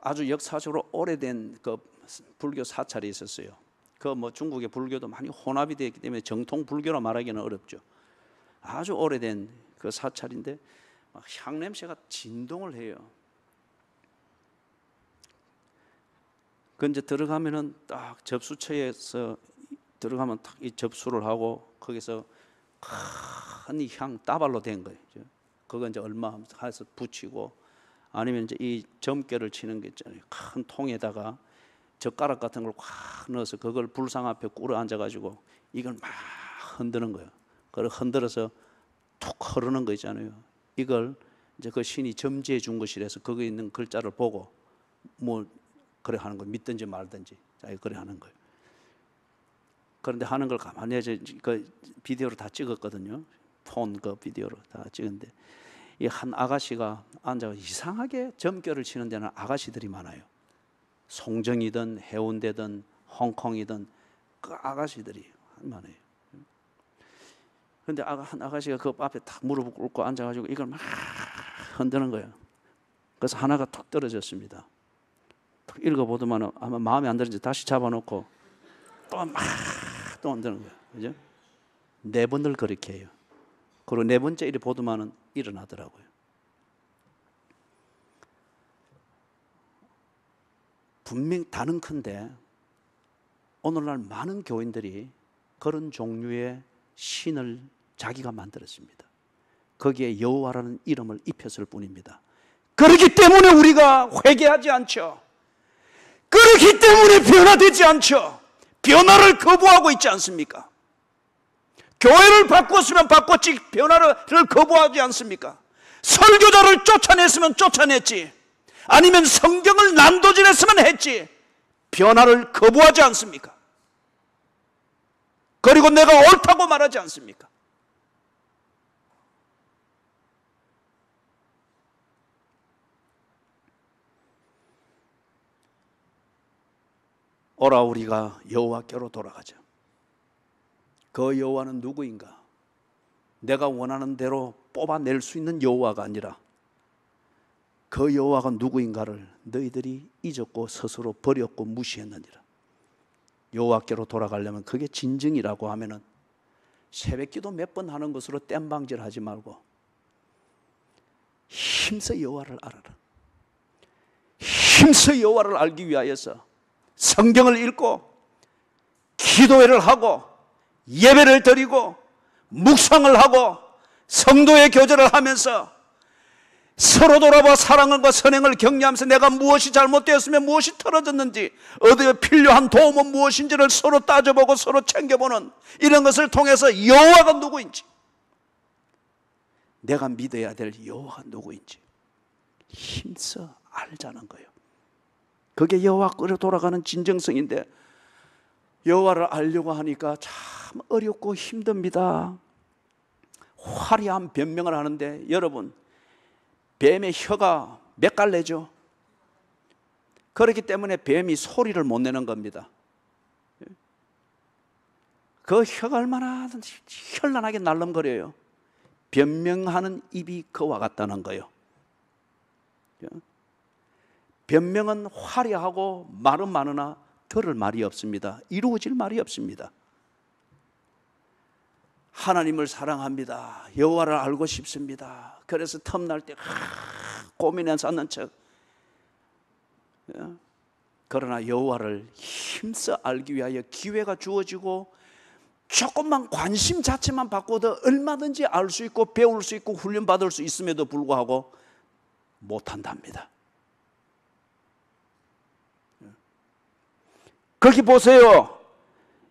아주 역사적으로 오래된 그 불교 사찰이 있었어요. 그 뭐 중국의 불교도 많이 혼합이 되어 있기 때문에 정통 불교라 말하기는 어렵죠. 아주 오래된 그 사찰인데 막 향 냄새가 진동을 해요. 그 이제 들어가면은 딱 접수처에서 들어가면 딱 이 접수를 하고 거기서 큰 향 따발로 된 거예요. 그거 이제 얼마 해서 붙이고, 아니면 이제 이 점괘를 치는 게 있잖아요. 큰 통에다가 젓가락 같은 걸 확 넣어서 그걸 불상 앞에 꿇어 앉아가지고 이걸 막 흔드는 거예요. 그걸 흔들어서 툭 흐르는 거 있잖아요. 이걸 이제 그 신이 점지해 준 것이라서 거기 있는 글자를 보고 뭐 그래 하는 거, 믿든지 말든지 그래 하는 거예요. 그런데 하는 걸 가만히 그 비디오로 다 찍었거든요. 폰 그 비디오로 다 찍었는데 이 한 아가씨가 앉아 이상하게 점괘를 치는 데는 아가씨들이 많아요. 송정이든 해운대든 홍콩이든 그 아가씨들이 많아요. 그런데 한 아가씨가 그 앞에 딱 무릎을 꿇고 앉아가지고 이걸 막 흔드는 거예요. 그래서 하나가 탁 떨어졌습니다. 탁 읽어보더만 아마 마음에 안 들는지 다시 잡아놓고 또 막 또 흔드는 거예요. 그죠? 4번을 그렇게 해요. 그리고 4번째 이리 보더만은 일어나더라고요. 분명 다는컨대 오늘날 많은 교인들이 그런 종류의 신을 자기가 만들었습니다. 거기에 여호와라는 이름을 입혔을 뿐입니다. 그렇기 때문에 우리가 회개하지 않죠. 그렇기 때문에 변화되지 않죠. 변화를 거부하고 있지 않습니까? 교회를 바꿨으면 바꿨지 변화를 거부하지 않습니까? 설교자를 쫓아냈으면 쫓아냈지, 아니면 성경을 난도질했으면 했지, 변화를 거부하지 않습니까? 그리고 내가 옳다고 말하지 않습니까? 오라 우리가 여호와께로 돌아가자. 그 여호와는 누구인가? 내가 원하는 대로 뽑아낼 수 있는 여호와가 아니라 그 여호와가 누구인가를 너희들이 잊었고 스스로 버렸고 무시했느니라. 여호와께로 돌아가려면 그게 진정이라고 하면은 새벽기도 몇 번 하는 것으로 땜방질 하지 말고 힘써 여호와를 알아라. 힘써 여호와를 알기 위하여서 성경을 읽고 기도회를 하고 예배를 드리고 묵상을 하고 성도의 교제를 하면서 서로 돌아봐 사랑과 선행을 격려하면서 내가 무엇이 잘못되었으면 무엇이 틀어졌는지, 어디에 필요한 도움은 무엇인지를 서로 따져보고 서로 챙겨보는 이런 것을 통해서 여호와가 누구인지, 내가 믿어야 될 여호와가 누구인지 힘써 알자는 거예요. 그게 여호와께로 돌아가는 진정성인데, 여호와를 알려고 하니까 참 어렵고 힘듭니다. 화려한 변명을 하는데, 여러분 뱀의 혀가 몇 갈래죠? 그렇기 때문에 뱀이 소리를 못 내는 겁니다. 그 혀가 얼마나 현란하게 날름거려요. 변명하는 입이 그와 같다는 거예요. 변명은 화려하고 말은 많으나 들을 말이 없습니다. 이루어질 말이 없습니다. 하나님을 사랑합니다. 여호와를 알고 싶습니다. 그래서 틈날 때 고민해 쌓는 척. 그러나 여호와를 힘써 알기 위하여 기회가 주어지고 조금만 관심 자체만 바꿔도 얼마든지 알 수 있고 배울 수 있고 훈련받을 수 있음에도 불구하고 못한답니다. 거기 보세요.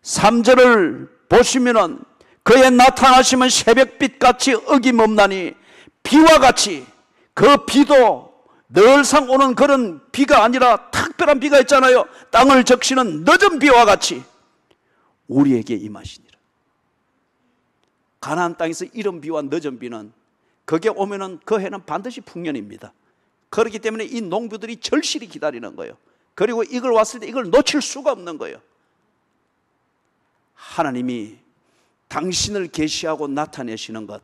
3절을 보시면은 그의 나타나심은 새벽빛같이 어김없나니 비와 같이, 그 비도 늘상 오는 그런 비가 아니라 특별한 비가 있잖아요. 땅을 적시는 늦은 비와 같이 우리에게 임하시니라. 가나안 땅에서 이런 비와 늦은 비는 그게 오면은 그 해는 반드시 풍년입니다. 그렇기 때문에 이 농부들이 절실히 기다리는 거예요. 그리고 이걸 왔을 때 이걸 놓칠 수가 없는 거예요. 하나님이 당신을 계시하고 나타내시는 것,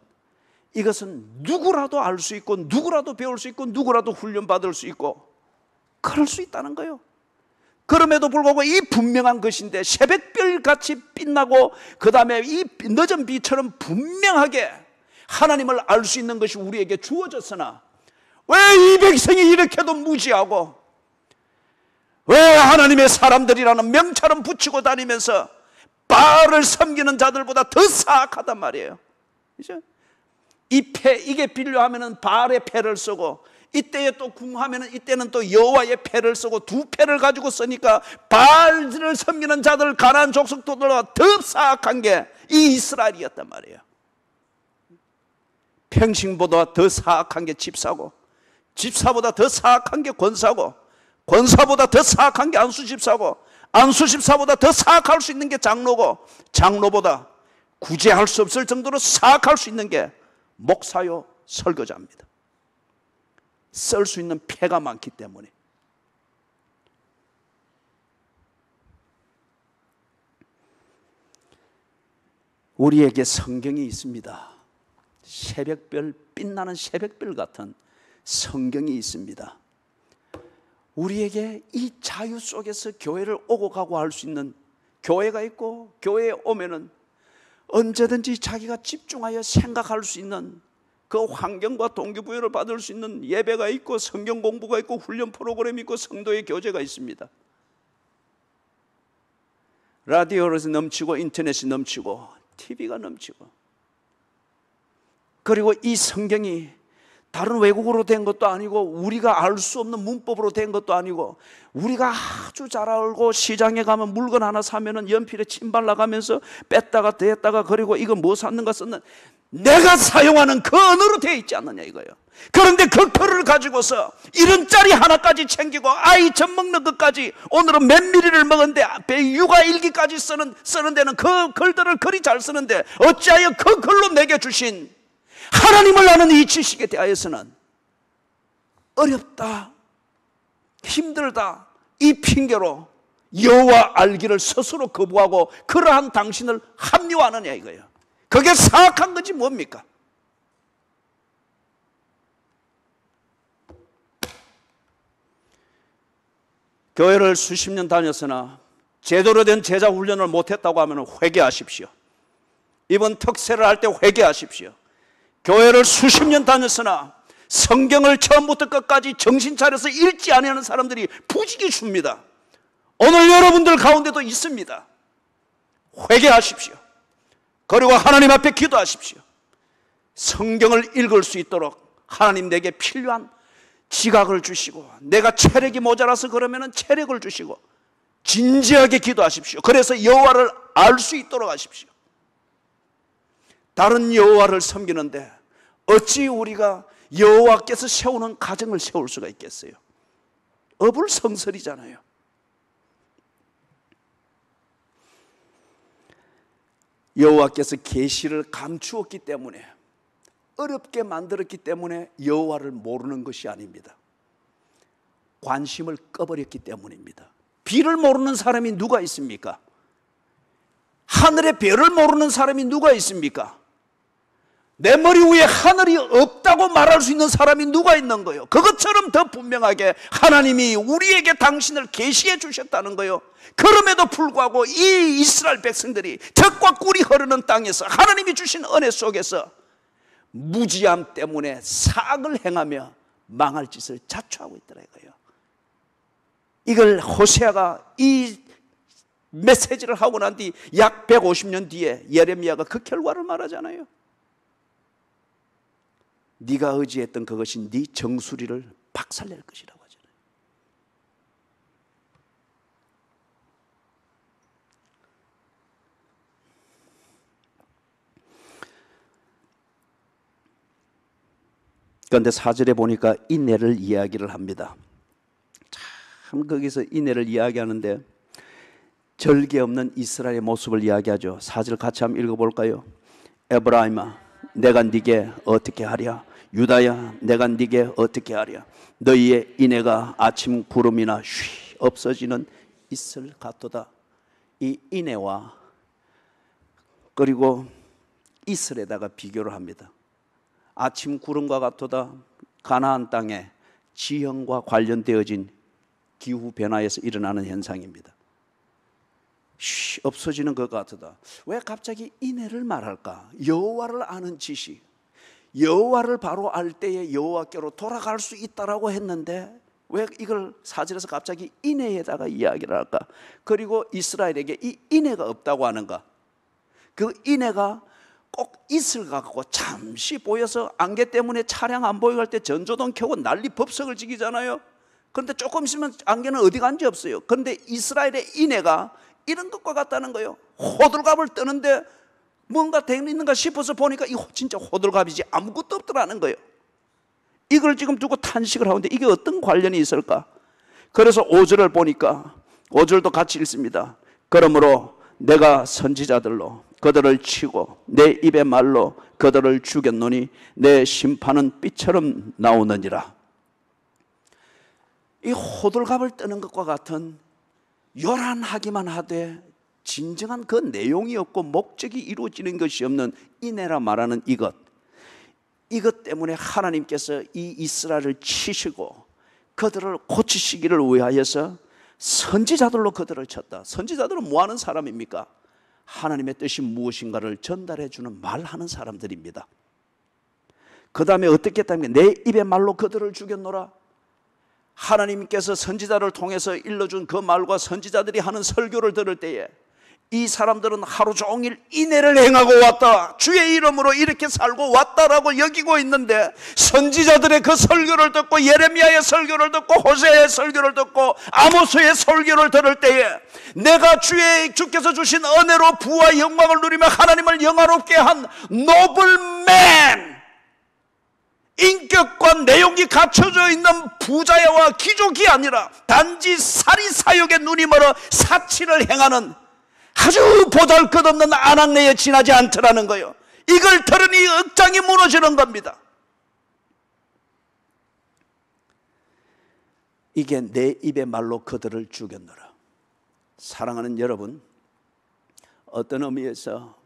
이것은 누구라도 알 수 있고 누구라도 배울 수 있고 누구라도 훈련받을 수 있고 그럴 수 있다는 거예요. 그럼에도 불구하고 이 분명한 것인데, 새벽별같이 빛나고 그 다음에 이 늦은 비처럼 분명하게 하나님을 알 수 있는 것이 우리에게 주어졌으나 왜 이 백성이 이렇게도 무지하고 왜 하나님의 사람들이라는 명찰은 붙이고 다니면서 바알을 섬기는 자들보다 더 사악하단 말이에요. 그죠? 이게 필요하면 바알의 패를 쓰고, 이때에 또 궁하면 이때는 또 여호와의 패를 쓰고, 두 패를 가지고 쓰니까 바알을 섬기는 자들, 가나안 족속들보다 더 사악한 게 이 이스라엘이었단 말이에요. 평신보다 더 사악한 게 집사고, 집사보다 더 사악한 게 권사고, 권사보다 더 사악한 게 안수집사고, 안수집사보다 더 사악할 수 있는 게 장로고, 장로보다 구제할 수 없을 정도로 사악할 수 있는 게 목사요 설교자입니다. 쓸 수 있는 패가 많기 때문에. 우리에게 성경이 있습니다. 새벽별, 빛나는 새벽별 같은 성경이 있습니다. 우리에게 이 자유 속에서 교회를 오고 가고 할 수 있는 교회가 있고, 교회에 오면은 언제든지 자기가 집중하여 생각할 수 있는 그 환경과 동기부여를 받을 수 있는 예배가 있고, 성경 공부가 있고, 훈련 프로그램이 있고, 성도의 교제가 있습니다. 라디오에서 넘치고, 인터넷이 넘치고, TV가 넘치고, 그리고 이 성경이 다른 외국어로 된 것도 아니고 우리가 알 수 없는 문법으로 된 것도 아니고 우리가 아주 잘 알고 시장에 가면 물건 하나 사면은 연필에 침 발라가면서 뺐다가 댔다가 그리고 이거 뭐 샀는가 썼는 내가 사용하는 그 언어로 되어 있지 않느냐 이거예요. 그런데 그 글을 가지고서 이런 짜리 하나까지 챙기고 아이 젖 먹는 것까지 오늘은 몇 미리를 먹었는데 육아일기까지 쓰는 데는 그 글들을 그리 잘 쓰는데 어찌하여 그 글로 내게 주신 하나님을 아는 이 지식에 대하여서는 어렵다, 힘들다 이 핑계로 여호와 알기를 스스로 거부하고 그러한 당신을 합리화하느냐 이거예요. 그게 사악한 거지 뭡니까? 교회를 수십 년 다녔으나 제대로 된 제자 훈련을 못했다고 하면 회개하십시오. 이번 특세를 할 때 회개하십시오. 교회를 수십 년 다녔으나 성경을 처음부터 끝까지 정신 차려서 읽지 않는 사람들이 부지기 줍니다. 오늘 여러분들 가운데도 있습니다. 회개하십시오. 그리고 하나님 앞에 기도하십시오. 성경을 읽을 수 있도록 하나님 내게 필요한 지각을 주시고 내가 체력이 모자라서 그러면 체력을 주시고 진지하게 기도하십시오. 그래서 여호와를 알 수 있도록 하십시오. 다른 여호와를 섬기는데 어찌 우리가 여호와께서 세우는 가정을 세울 수가 있겠어요? 어불성설이잖아요. 여호와께서 계시를 감추었기 때문에 어렵게 만들었기 때문에 여호와를 모르는 것이 아닙니다. 관심을 꺼버렸기 때문입니다. 비를 모르는 사람이 누가 있습니까? 하늘의 별을 모르는 사람이 누가 있습니까? 내 머리 위에 하늘이 없다고 말할 수 있는 사람이 누가 있는 거예요? 그것처럼 더 분명하게 하나님이 우리에게 당신을 계시해 주셨다는 거예요. 그럼에도 불구하고 이 이스라엘 백성들이 젖과 꿀이 흐르는 땅에서 하나님이 주신 은혜 속에서 무지함 때문에 사악을 행하며 망할 짓을 자초하고 있더라고요. 이걸 호세아가 이 메시지를 하고 난 뒤 약 150년 뒤에 예레미야가 그 결과를 말하잖아요. 네가 의지했던 그것이 네 정수리를 박살낼 것이라고 하잖아요. 그런데 4절에 보니까 인내를 이야기를 합니다. 참 거기서 인내를 이야기하는데 절개 없는 이스라엘의 모습을 이야기하죠. 4절 같이 한번 읽어볼까요? 에브라임아 내가 네게 어떻게 하랴? 유다야 내가 네게 어떻게 하랴? 너희의 인애가 아침 구름이나 쉬 없어지는 이슬 같도다. 이 인애와 그리고 이슬에다가 비교를 합니다. 아침 구름과 같도다. 가나안 땅에 지형과 관련되어진 기후 변화에서 일어나는 현상입니다. 쉬 없어지는 것 같다. 왜 갑자기 인애를 말할까? 여호와를 아는 지식, 여호와를 바로 알 때에 여호와께로 돌아갈 수 있다라고 했는데 왜 이걸 4절에서 갑자기 인애에다가 이야기를 할까? 그리고 이스라엘에게 이 인애가 없다고 하는가? 그 인애가 꼭 이슬 갖고 잠시 보여서 안개 때문에 차량 안 보이고 할 때 전조등 켜고 난리 법석을 지기잖아요. 그런데 조금 있으면 안개는 어디 간지 없어요. 그런데 이스라엘의 인애가 이런 것과 같다는 거예요. 호들갑을 뜨는데 뭔가 되는가 싶어서 보니까 이거 진짜 호들갑이지 아무것도 없더라는 거예요. 이걸 지금 두고 탄식을 하는데 이게 어떤 관련이 있을까? 그래서 5절을 보니까 5절도 같이 읽습니다. 그러므로 내가 선지자들로 그들을 치고 내 입의 말로 그들을 죽였노니 내 심판은 빛처럼 나오느니라. 이 호들갑을 뜨는 것과 같은 요란하기만 하되 진정한 그 내용이 없고 목적이 이루어지는 것이 없는 인애라 말하는 이것 때문에 하나님께서 이 이스라엘을 치시고 그들을 고치시기를 위하여서 선지자들로 그들을 쳤다. 선지자들은 뭐 하는 사람입니까? 하나님의 뜻이 무엇인가를 전달해 주는 말하는 사람들입니다. 그 다음에 어떻게 했다면 내 입의 말로 그들을 죽였노라. 하나님께서 선지자를 통해서 일러준 그 말과 선지자들이 하는 설교를 들을 때에 이 사람들은 하루 종일 인애를 행하고 왔다, 주의 이름으로 이렇게 살고 왔다라고 여기고 있는데, 선지자들의 그 설교를 듣고 예레미야의 설교를 듣고 호세아의 설교를 듣고 아모스의 설교를 들을 때에 내가 주께서 주신 은혜로 부와 영광을 누리며 하나님을 영화롭게 한 노블맨, 인격과 내용이 갖춰져 있는 부자와 귀족이 아니라 단지 사리사욕에 눈이 멀어 사치를 행하는 아주 보잘것없는 아낙네에 지나지 않더라는 거예요. 이걸 들으니 억장이 무너지는 겁니다. 이게 내 입의 말로 그들을 죽였노라. 사랑하는 여러분, 어떤 의미에서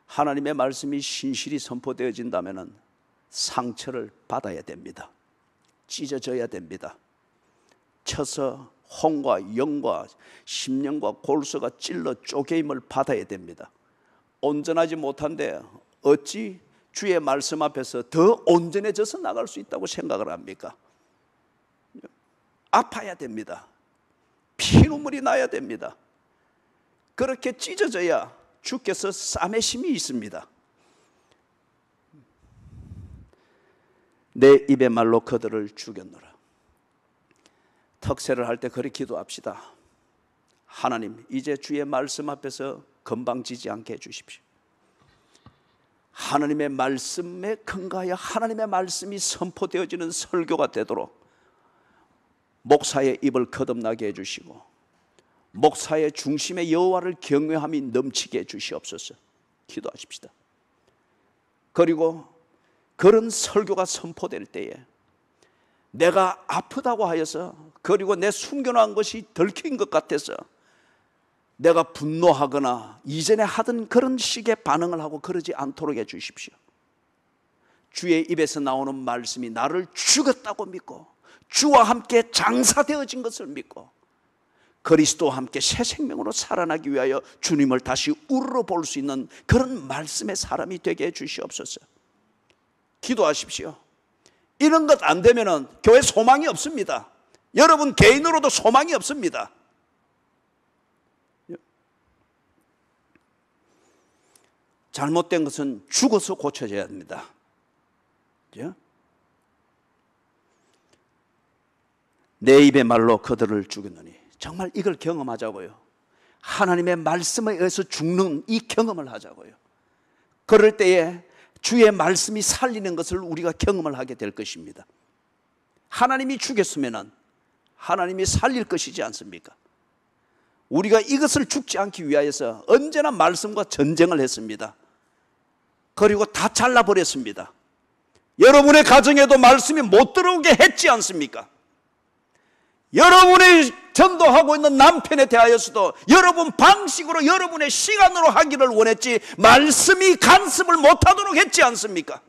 하나님의 말씀이 신실히 선포되어진다면 상처를 받아야 됩니다. 찢어져야 됩니다. 쳐서 혼과 영과 심령과 골수가 찔러 쪼개임을 받아야 됩니다. 온전하지 못한데 어찌 주의 말씀 앞에서 더 온전해져서 나갈 수 있다고 생각을 합니까? 아파야 됩니다. 피눈물이 나야 됩니다. 그렇게 찢어져야 주께서 싸매심이 있습니다. 내 입의 말로 그들을 죽였노라. 턱세를 할 때 그리 기도합시다. 하나님, 이제 주의 말씀 앞에서 건방지지 않게 해주십시오. 하나님의 말씀에 근거하여 하나님의 말씀이 선포되어지는 설교가 되도록 목사의 입을 거듭나게 해주시고 목사의 중심에 여호와를 경외함이 넘치게 해주시옵소서. 기도하십시다. 그리고 그런 설교가 선포될 때에 내가 아프다고 하여서, 그리고 내 숨겨놓은 것이 들킨 것 같아서 내가 분노하거나 이전에 하던 그런 식의 반응을 하고 그러지 않도록 해주십시오. 주의 입에서 나오는 말씀이 나를 죽였다고 믿고 주와 함께 장사되어진 것을 믿고 그리스도와 함께 새 생명으로 살아나기 위하여 주님을 다시 우러러 볼 수 있는 그런 말씀의 사람이 되게 해주시옵소서. 기도하십시오. 이런 것 안 되면 교회 소망이 없습니다. 여러분 개인으로도 소망이 없습니다. 잘못된 것은 죽어서 고쳐져야 합니다. 내 입의 말로 그들을 죽였느니, 정말 이걸 경험하자고요. 하나님의 말씀에 의해서 죽는 이 경험을 하자고요. 그럴 때에 주의 말씀이 살리는 것을 우리가 경험을 하게 될 것입니다. 하나님이 죽였으면 하나님이 살릴 것이지 않습니까? 우리가 이것을 죽지 않기 위하여서 언제나 말씀과 전쟁을 했습니다. 그리고 다 잘라버렸습니다. 여러분의 가정에도 말씀이 못 들어오게 했지 않습니까? 여러분이 전도하고 있는 남편에 대하여서도 여러분 방식으로 여러분의 시간으로 하기를 원했지 말씀이 간섭을 못하도록 했지 않습니까?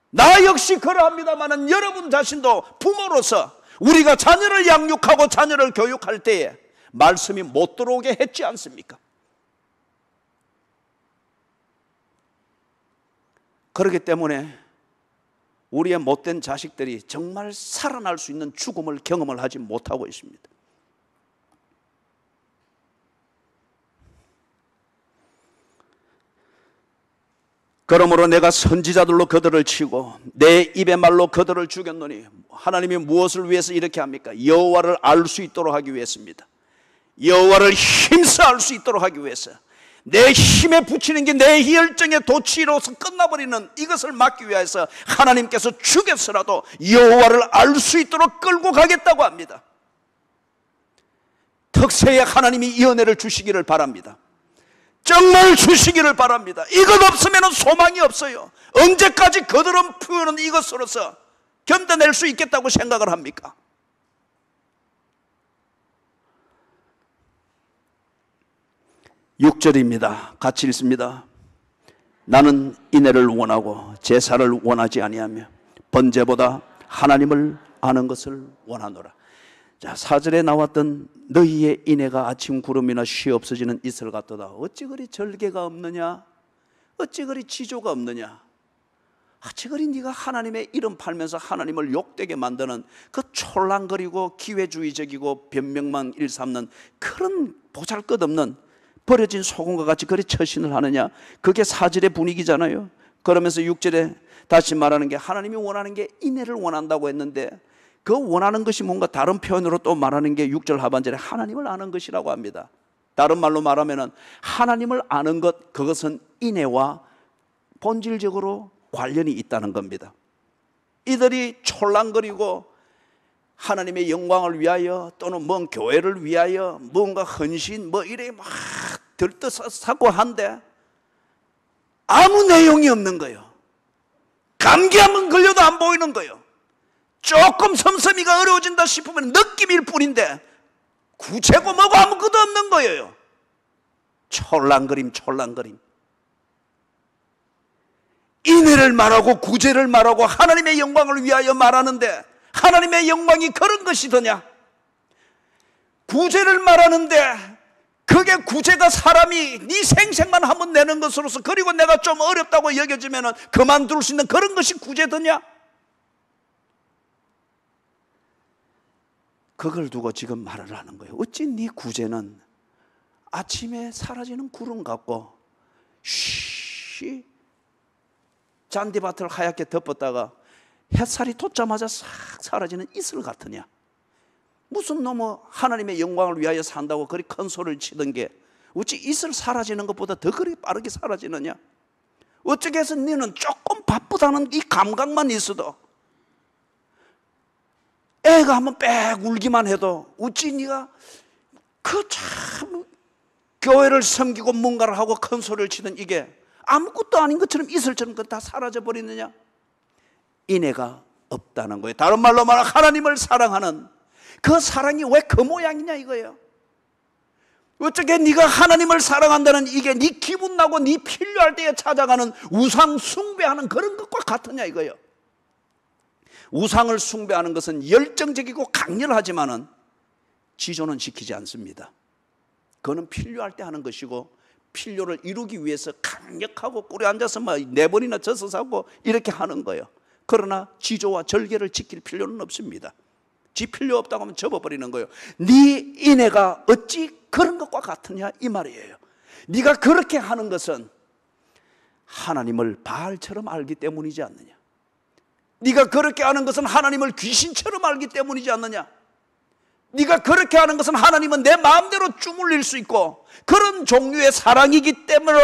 나 역시 그러합니다만 여러분 자신도 부모로서 우리가 자녀를 양육하고 자녀를 교육할 때에 말씀이 못 들어오게 했지 않습니까? 그렇기 때문에 우리의 못된 자식들이 정말 살아날 수 있는 죽음을 경험을 하지 못하고 있습니다. 그러므로 내가 선지자들로 그들을 치고 내 입의 말로 그들을 죽였노니, 하나님이 무엇을 위해서 이렇게 합니까? 여호와를 알 수 있도록 하기 위해서입니다. 여호와를 힘써 알 수 있도록 하기 위해서, 내 힘에 붙이는 게 내 열정의 도취로서 끝나버리는 이것을 막기 위해서 하나님께서 죽여서라도 여호와를 알 수 있도록 끌고 가겠다고 합니다. 특세에 하나님이 이 은혜를 주시기를 바랍니다. 정말 주시기를 바랍니다. 이것 없으면 소망이 없어요. 언제까지 거드름 피우는 이것으로서 견뎌낼 수 있겠다고 생각을 합니까? 6절입니다. 같이 읽습니다. 나는 인애를 원하고 제사를 원하지 아니하며 번제보다 하나님을 아는 것을 원하노라. 자, 4절에 나왔던 너희의 인애가 아침 구름이나 쉬 없어지는 이슬 같도다. 어찌 그리 절개가 없느냐? 어찌 그리 지조가 없느냐? 어찌 네가 하나님의 이름 팔면서 하나님을 욕되게 만드는 그 촐랑거리고 기회주의적이고 변명만 일삼는 그런 보잘것없는 버려진 소금과 같이 그리 처신을 하느냐. 그게 사절의 분위기잖아요. 그러면서 6절에 다시 말하는 게 하나님이 원하는 게 인애를 원한다고 했는데 그 원하는 것이 뭔가 다른 표현으로 또 말하는 게 6절 하반절에 하나님을 아는 것이라고 합니다. 다른 말로 말하면 하나님을 아는 것, 그것은 인애와 본질적으로 관련이 있다는 겁니다. 이들이 촐랑거리고 하나님의 영광을 위하여 또는 뭔 교회를 위하여 뭔가 헌신 뭐 이래 막 들떠서고 한데 아무 내용이 없는 거예요. 감기 한번 걸려도 안 보이는 거예요. 조금 섬섬이가 어려워진다 싶으면 느낌일 뿐인데 구체고 뭐고 아무것도 없는 거예요. 촐랑거림. 인애를 말하고 구제를 말하고 하나님의 영광을 위하여 말하는데 하나님의 영광이 그런 것이더냐? 구제를 말하는데 그게 구제가 사람이 네 생색만 한번 내는 것으로서 그리고 내가 좀 어렵다고 여겨지면 그만둘 수 있는 그런 것이 구제더냐? 그걸 두고 지금 말을 하는 거예요. 어찌 네 구제는 아침에 사라지는 구름 같고 쉬 잔디밭을 하얗게 덮었다가 햇살이 돋자마자 싹 사라지는 이슬 같으냐? 무슨 놈의 하나님의 영광을 위하여 산다고 그리 큰 소리를 치던 게 어찌 이슬 사라지는 것보다 더 그리 빠르게 사라지느냐? 어떻게 해서 너는 조금 바쁘다는 이 감각만 있어도 애가 한번 빽 울기만 해도 어찌 네가 그 참 교회를 섬기고 뭔가를 하고 큰 소리를 치던 이게 아무것도 아닌 것처럼 이슬처럼 다 사라져버리느냐? 인애가 없다는 거예요. 다른 말로 말하면 하나님을 사랑하는 그 사랑이 왜 그 모양이냐 이거예요. 어떻게 네가 하나님을 사랑한다는 이게 네 기분 나고 네 필요할 때에 찾아가는 우상 숭배하는 그런 것과 같으냐 이거예요. 우상을 숭배하는 것은 열정적이고 강렬하지만은 지존은 지키지 않습니다. 그거는 필요할 때 하는 것이고 필요를 이루기 위해서 강력하고 꿀에 앉아서 막 4번이나 져서 사고 이렇게 하는 거예요. 그러나 지조와 절개를 지킬 필요는 없습니다. 지 필요 없다고 하면 접어버리는 거예요. 네 인애가 어찌 그런 것과 같으냐 이 말이에요. 네가 그렇게 하는 것은 하나님을 바알처럼 알기 때문이지 않느냐? 네가 그렇게 하는 것은 하나님을 귀신처럼 알기 때문이지 않느냐? 네가 그렇게 하는 것은 하나님은 내 마음대로 주물릴 수 있고 그런 종류의 사랑이기 때문에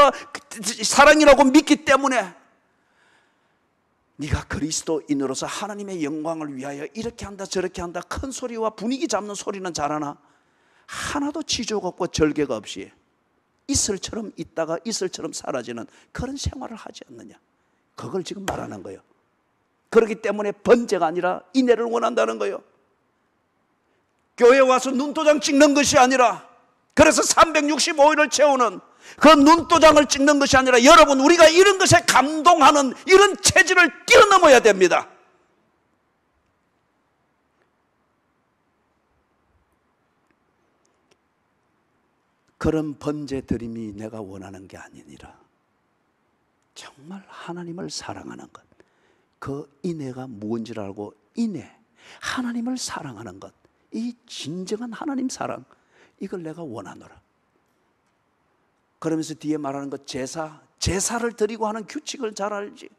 사랑이라고 믿기 때문에 네가 그리스도인으로서 하나님의 영광을 위하여 이렇게 한다 저렇게 한다 큰 소리와 분위기 잡는 소리는 잘하나 하나도 지조가 없고 절개가 없이 이슬처럼 있다가 이슬처럼 사라지는 그런 생활을 하지 않느냐? 그걸 지금 말하는 거예요. 그렇기 때문에 번제가 아니라 인애를 원한다는 거예요. 교회에 와서 눈도장 찍는 것이 아니라 그래서 365일을 채우는 그 눈도장을 찍는 것이 아니라 여러분 우리가 이런 것에 감동하는 이런 체질을 뛰어넘어야 됩니다. 그런 번제 드림이 내가 원하는 게 아니니라. 정말 하나님을 사랑하는 것, 그 인애가 무엇인지를 알고 인애, 하나님을 사랑하는 것, 이 진정한 하나님 사랑, 이걸 내가 원하노라. 그러면서 뒤에 말하는 것, 제사를 드리고 하는 규칙을 잘 알지.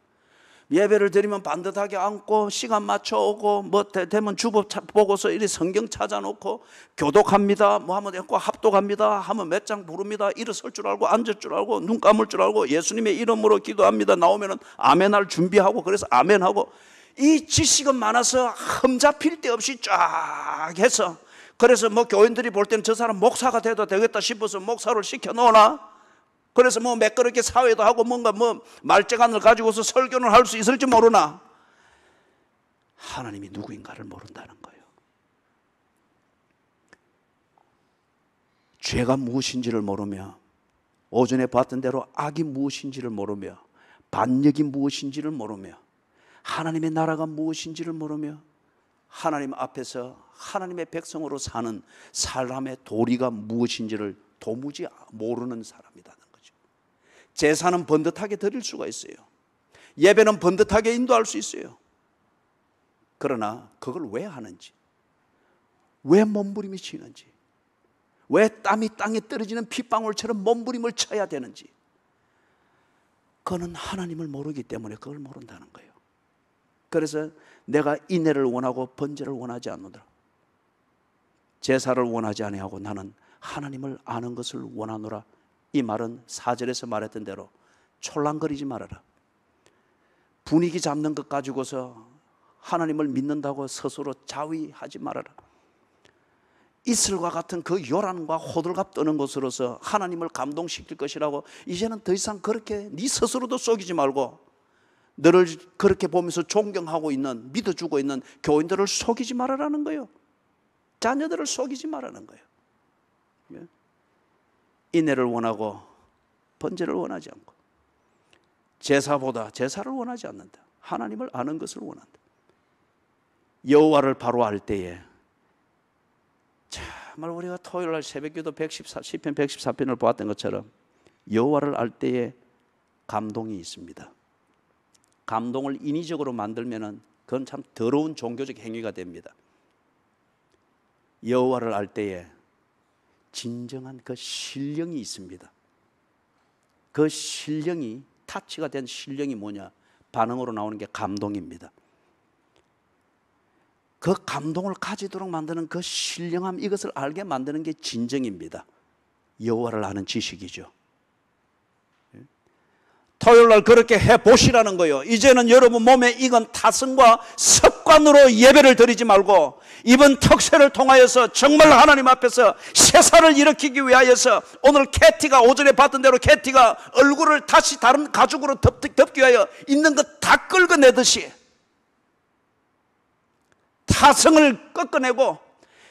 예배를 드리면 반듯하게 앉고 시간 맞춰 오고 뭐 되면 주보 보고서 이리 성경 찾아놓고 교독합니다 뭐 하면 됐고 합독합니다 하면 몇 장 부릅니다. 일어설 줄 알고 앉을 줄 알고 눈 감을 줄 알고 예수님의 이름으로 기도합니다 나오면은 아멘할 준비하고 그래서 아멘하고 이 지식은 많아서 흠잡힐 데 없이 쫙 해서 그래서 뭐 교인들이 볼 때는 저 사람 목사가 돼도 되겠다 싶어서 목사를 시켜놓으나 그래서 뭐 매끄럽게 사회도 하고 뭔가 뭐 말재간을 가지고서 설교를 할 수 있을지 모르나 하나님이 누구인가를 모른다는 거예요. 죄가 무엇인지를 모르며 오전에 봤던 대로 악이 무엇인지를 모르며 반역이 무엇인지를 모르며 하나님의 나라가 무엇인지를 모르며 하나님 앞에서 하나님의 백성으로 사는 사람의 도리가 무엇인지를 도무지 모르는 사람이라는 거죠. 제사는 번듯하게 드릴 수가 있어요. 예배는 번듯하게 인도할 수 있어요. 그러나 그걸 왜 하는지, 왜 몸부림이 치는지, 왜 땀이 땅에 떨어지는 핏방울처럼 몸부림을 쳐야 되는지, 그거는 하나님을 모르기 때문에 그걸 모른다는 거예요. 그래서 내가 인애를 원하고 번제를 원하지 않노라, 제사를 원하지 아니하고 나는 하나님을 아는 것을 원하노라. 이 말은 4절에서 말했던 대로 촐랑거리지 말아라. 분위기 잡는 것 가지고서 하나님을 믿는다고 스스로 자위하지 말아라. 이슬과 같은 그 요란과 호들갑 떠는 것으로서 하나님을 감동시킬 것이라고 이제는 더 이상 그렇게 네 스스로도 속이지 말고 너를 그렇게 보면서 존경하고 있는, 믿어주고 있는 교인들을 속이지 말아라는 거예요. 자녀들을 속이지 말라는 거예요. 인애를 원하고 번제를 원하지 않고 제사보다 제사를 원하지 않는다. 하나님을 아는 것을 원한다. 여호와를 바로 알 때에, 정말 우리가 토요일날 새벽기도 114, 시편 114편을 보았던 것처럼 여호와를 알 때에 감동이 있습니다. 감동을 인위적으로 만들면은 그건 참 더러운 종교적 행위가 됩니다. 여호와를 알 때에 진정한 그 신령이 있습니다. 그 신령이, 타치가 된 신령이 뭐냐? 반응으로 나오는 게 감동입니다. 그 감동을 가지도록 만드는 그 신령함, 이것을 알게 만드는 게 진정입니다. 여호와를 아는 지식이죠. 토요일날 그렇게 해보시라는 거예요. 이제는 여러분 몸에 익은 타성과 습관으로 예배를 드리지 말고 이번 특세를 통하여서 정말 하나님 앞에서 새살을 일으키기 위하여서, 오늘 캐티가 오전에 봤던 대로 캐티가 얼굴을 다시 다른 가죽으로 덮기 위하여 있는 것 다 긁어내듯이 타성을 꺾어내고,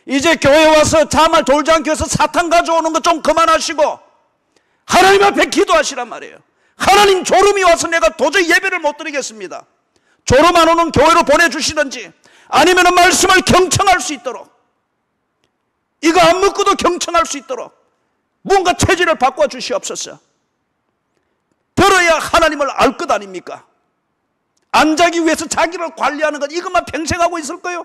이제 교회 와서 자말 돌지 않기 위해서 사탕 가져오는 것 좀 그만하시고 하나님 앞에 기도하시란 말이에요. 하나님, 졸음이 와서 내가 도저히 예배를 못 드리겠습니다. 졸음 안 오는 교회로 보내주시든지 아니면 말씀을 경청할 수 있도록, 이거 안 먹고도 경청할 수 있도록 뭔가 체질을 바꿔주시옵소서. 들어야 하나님을 알 것 아닙니까? 안 자기 위해서 자기를 관리하는 것, 이것만 평생 하고 있을 거요?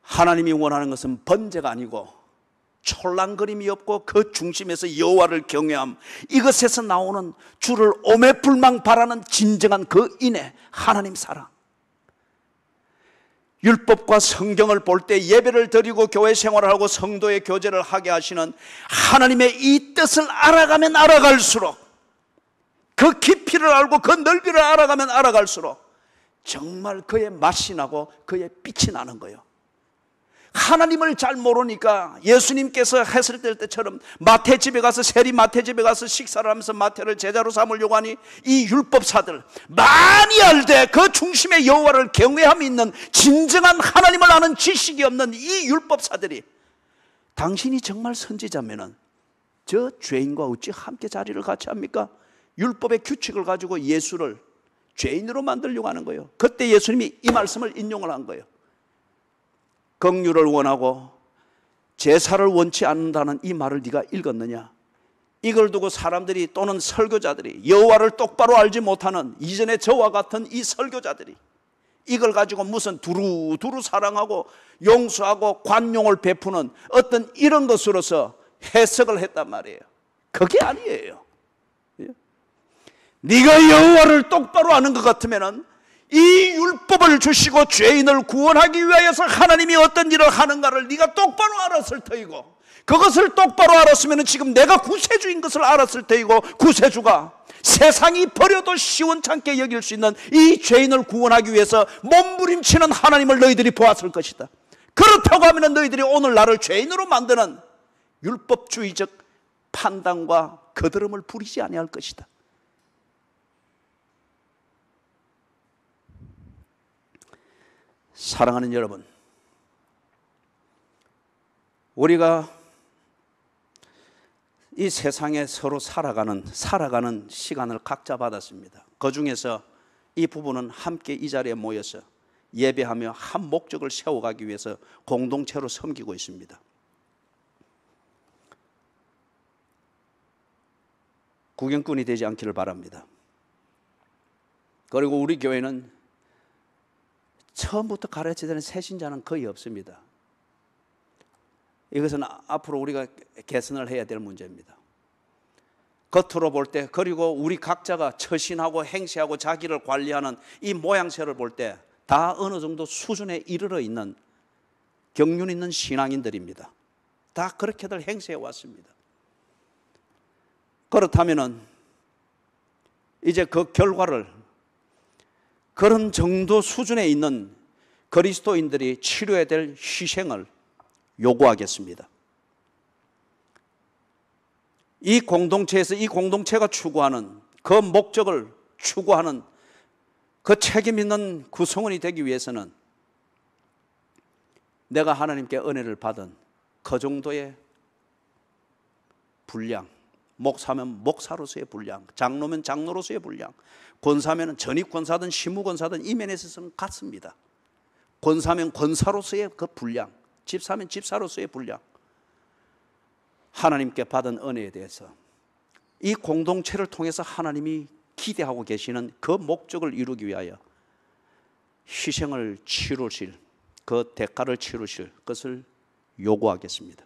하나님이 원하는 것은 번제가 아니고 촐랑거림이 없고 그 중심에서 여호와를 경외함, 이것에서 나오는 주를 오매불망 바라는 진정한 그 인애, 하나님 사랑. 율법과 성경을 볼 때 예배를 드리고 교회 생활을 하고 성도의 교제를 하게 하시는 하나님의 이 뜻을 알아가면 알아갈수록, 그 깊이를 알고 그 넓이를 알아가면 알아갈수록 정말 그의 맛이 나고 그의 빛이 나는 거예요. 하나님을 잘 모르니까 예수님께서 했을 때처럼 마태 집에 가서, 세리 마태 집에 가서 식사를 하면서 마태를 제자로 삼으려고 하니 이 율법사들 많이 알되 그 중심에 여호와를 경외함이 있는 진정한 하나님을 아는 지식이 없는 이 율법사들이, 당신이 정말 선지자면은 저 죄인과 어찌 함께 자리를 같이 합니까? 율법의 규칙을 가지고 예수를 죄인으로 만들려고 하는 거예요. 그때 예수님이 이 말씀을 인용을 한 거예요. 긍휼을 원하고 제사를 원치 않는다는 이 말을 네가 읽었느냐? 이걸 두고 사람들이, 또는 설교자들이, 여호와를 똑바로 알지 못하는 이전에 저와 같은 이 설교자들이 이걸 가지고 무슨 두루두루 사랑하고 용서하고 관용을 베푸는 어떤 이런 것으로서 해석을 했단 말이에요. 그게 아니에요. 네가 여호와를 똑바로 아는 것 같으면은 이 율법을 주시고 죄인을 구원하기 위하여서 하나님이 어떤 일을 하는가를 네가 똑바로 알았을 터이고, 그것을 똑바로 알았으면 지금 내가 구세주인 것을 알았을 터이고, 구세주가 세상이 버려도 시원찮게 여길 수 있는 이 죄인을 구원하기 위해서 몸부림치는 하나님을 너희들이 보았을 것이다. 그렇다고 하면 너희들이 오늘 나를 죄인으로 만드는 율법주의적 판단과 거드름을 부리지 아니할 것이다. 사랑하는 여러분, 우리가 이 세상에 서로 살아가는 시간을 각자 받았습니다. 그 중에서 이 부부는 함께 이 자리에 모여서 예배하며 한 목적을 세워가기 위해서 공동체로 섬기고 있습니다. 구경꾼이 되지 않기를 바랍니다. 그리고 우리 교회는 처음부터 가르치는 새신자는 거의 없습니다. 이것은 앞으로 우리가 개선을 해야 될 문제입니다. 겉으로 볼 때, 그리고 우리 각자가 처신하고 행세하고 자기를 관리하는 이 모양새를 볼 때 다 어느 정도 수준에 이르러 있는 경륜 있는 신앙인들입니다. 다 그렇게들 행세해 왔습니다. 그렇다면은 이제 그 결과를 그런 정도 수준에 있는 그리스도인들이 치료해야 될 희생을 요구하겠습니다. 이 공동체에서 이 공동체가 추구하는 그 목적을 추구하는 그 책임 있는 구성원이 되기 위해서는 내가 하나님께 은혜를 받은 그 정도의 분량, 목사면 목사로서의 분량, 장로면 장로로서의 분량, 권사면 전입 권사든 시무 권사든 이 면에 있어서는 같습니다. 권사면 권사로서의 그 분량, 집사면 집사로서의 분량, 하나님께 받은 은혜에 대해서 이 공동체를 통해서 하나님이 기대하고 계시는 그 목적을 이루기 위하여 희생을 치르실, 그 대가를 치르실 것을 요구하겠습니다.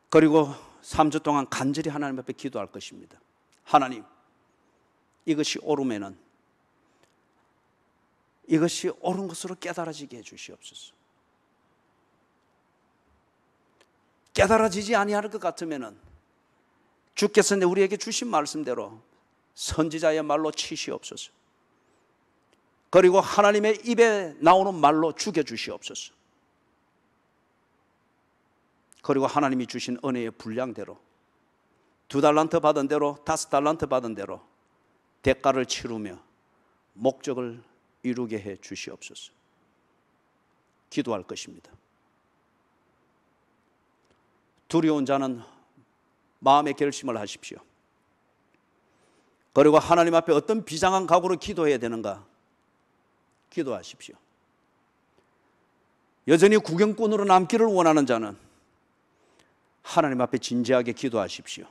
그리고 3주 동안 간절히 하나님 앞에 기도할 것입니다. 하나님, 이것이 옳으면은 이것이 옳은 것으로 깨달아지게 해주시옵소서. 깨달아지지 아니할 것 같으면은 주께서 우리에게 주신 말씀대로 선지자의 말로 치시옵소서. 그리고 하나님의 입에 나오는 말로 죽여주시옵소서. 그리고 하나님이 주신 은혜의 분량대로 2달란트 받은 대로 5달란트 받은 대로 대가를 치르며 목적을 이루게 해 주시옵소서. 기도할 것입니다. 두려운 자는 마음의 결심을 하십시오. 그리고 하나님 앞에 어떤 비장한 각오로 기도해야 되는가 기도하십시오. 여전히 구경꾼으로 남기를 원하는 자는 하나님 앞에 진지하게 기도하십시오.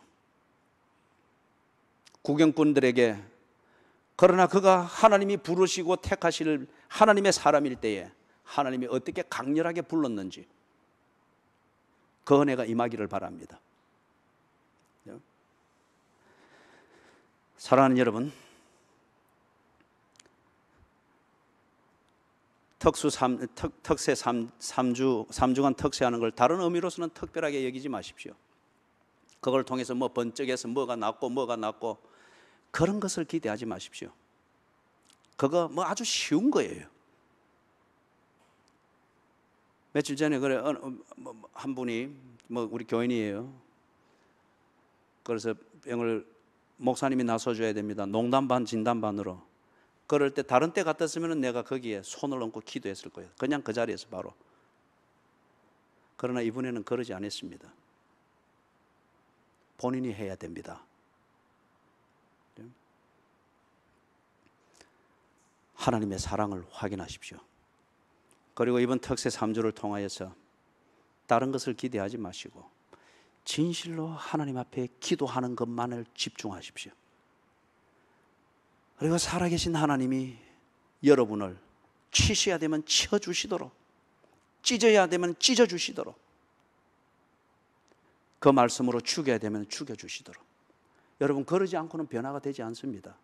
구경꾼들에게 그러나 그가 하나님이 부르시고 택하실 하나님의 사람일 때에 하나님이 어떻게 강렬하게 불렀는지 그 은혜가 임하기를 바랍니다. 사랑하는 여러분, 특세 3주간 특세하는 걸 다른 의미로서는 특별하게 여기지 마십시오. 그걸 통해서 뭐 번쩍해서 뭐가 낫고 그런 것을 기대하지 마십시오. 그거 뭐 아주 쉬운 거예요. 며칠 전에 그래 한 분이 우리 교인이에요. 그래서 병을 목사님이 나서줘야 됩니다. 농담 반 진담 반으로. 그럴 때 다른 때 같았으면 내가 거기에 손을 얹고 기도했을 거예요. 그냥 그 자리에서 바로. 그러나 이번에는 그러지 않았습니다. 본인이 해야 됩니다. 하나님의 사랑을 확인하십시오. 그리고 이번 특세 3주를 통하여서 다른 것을 기대하지 마시고 진실로 하나님 앞에 기도하는 것만을 집중하십시오. 그리고 살아계신 하나님이 여러분을 치셔야 되면 쳐주시도록, 찢어야 되면 찢어주시도록, 그 말씀으로 죽여야 되면 죽여주시도록. 여러분, 그러지 않고는 변화가 되지 않습니다.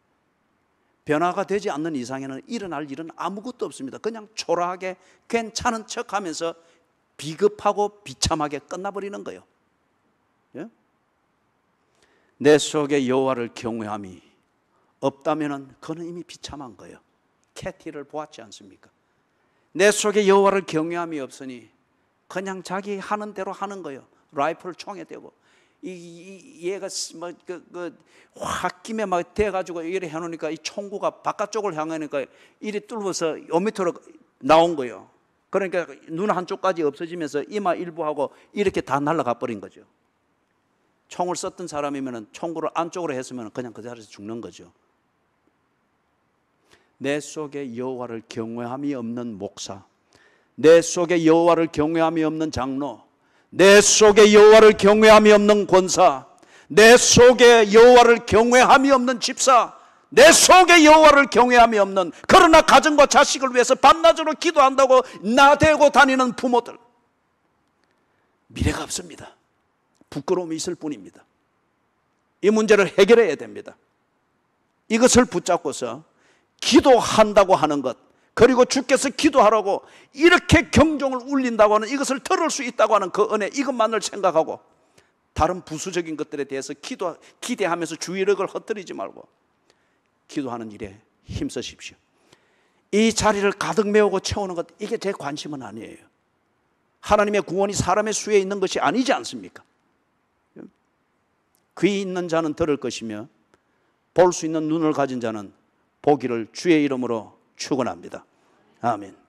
변화가 되지 않는 이상에는 일어날 일은 아무것도 없습니다. 그냥 초라하게 괜찮은 척하면서 비급하고 비참하게 끝나버리는 거예요. 예? 내 속에 여호와를 경외함이 없다면은 그는 이미 비참한 거예요. 캐티를 보았지 않습니까? 내 속에 여호와를 경외함이 없으니 그냥 자기 하는 대로 하는 거예요. 라이플을 총에 대고 얘가 홧김에 막 대가지고 이래 해놓으니까 이 총구가 바깥쪽을 향하니까 이리 뚫어서 요 밑으로 나온 거예요. 그러니까 눈 한쪽까지 없어지면서 이마 일부하고 이렇게 다 날아가 버린 거죠. 총을 썼던 사람이면 총구를 안쪽으로 했으면 그냥 그 자리에서 죽는 거죠. 내 속에 여호와를 경외함이 없는 목사, 내 속에 여호와를 경외함이 없는 장로, 내 속에 여호와를 경외함이 없는 권사, 내 속에 여호와를 경외함이 없는 집사, 내 속에 여호와를 경외함이 없는, 그러나 가정과 자식을 위해서 밤낮으로 기도한다고 나대고 다니는 부모들, 미래가 없습니다. 부끄러움이 있을 뿐입니다. 이 문제를 해결해야 됩니다. 이것을 붙잡고서 기도한다고 하는 것, 그리고 주께서 기도하라고 이렇게 경종을 울린다고 하는, 이것을 들을 수 있다고 하는 그 은혜, 이것만을 생각하고 다른 부수적인 것들에 대해서 기대하면서 주의력을 헛들이지 말고 기도하는 일에 힘쓰십시오. 이 자리를 가득 메우고 채우는 것, 이게 제 관심은 아니에요. 하나님의 구원이 사람의 수에 있는 것이 아니지 않습니까? 귀 있는 자는 들을 것이며 볼 수 있는 눈을 가진 자는 보기를 주의 이름으로 축원합니다. 아멘.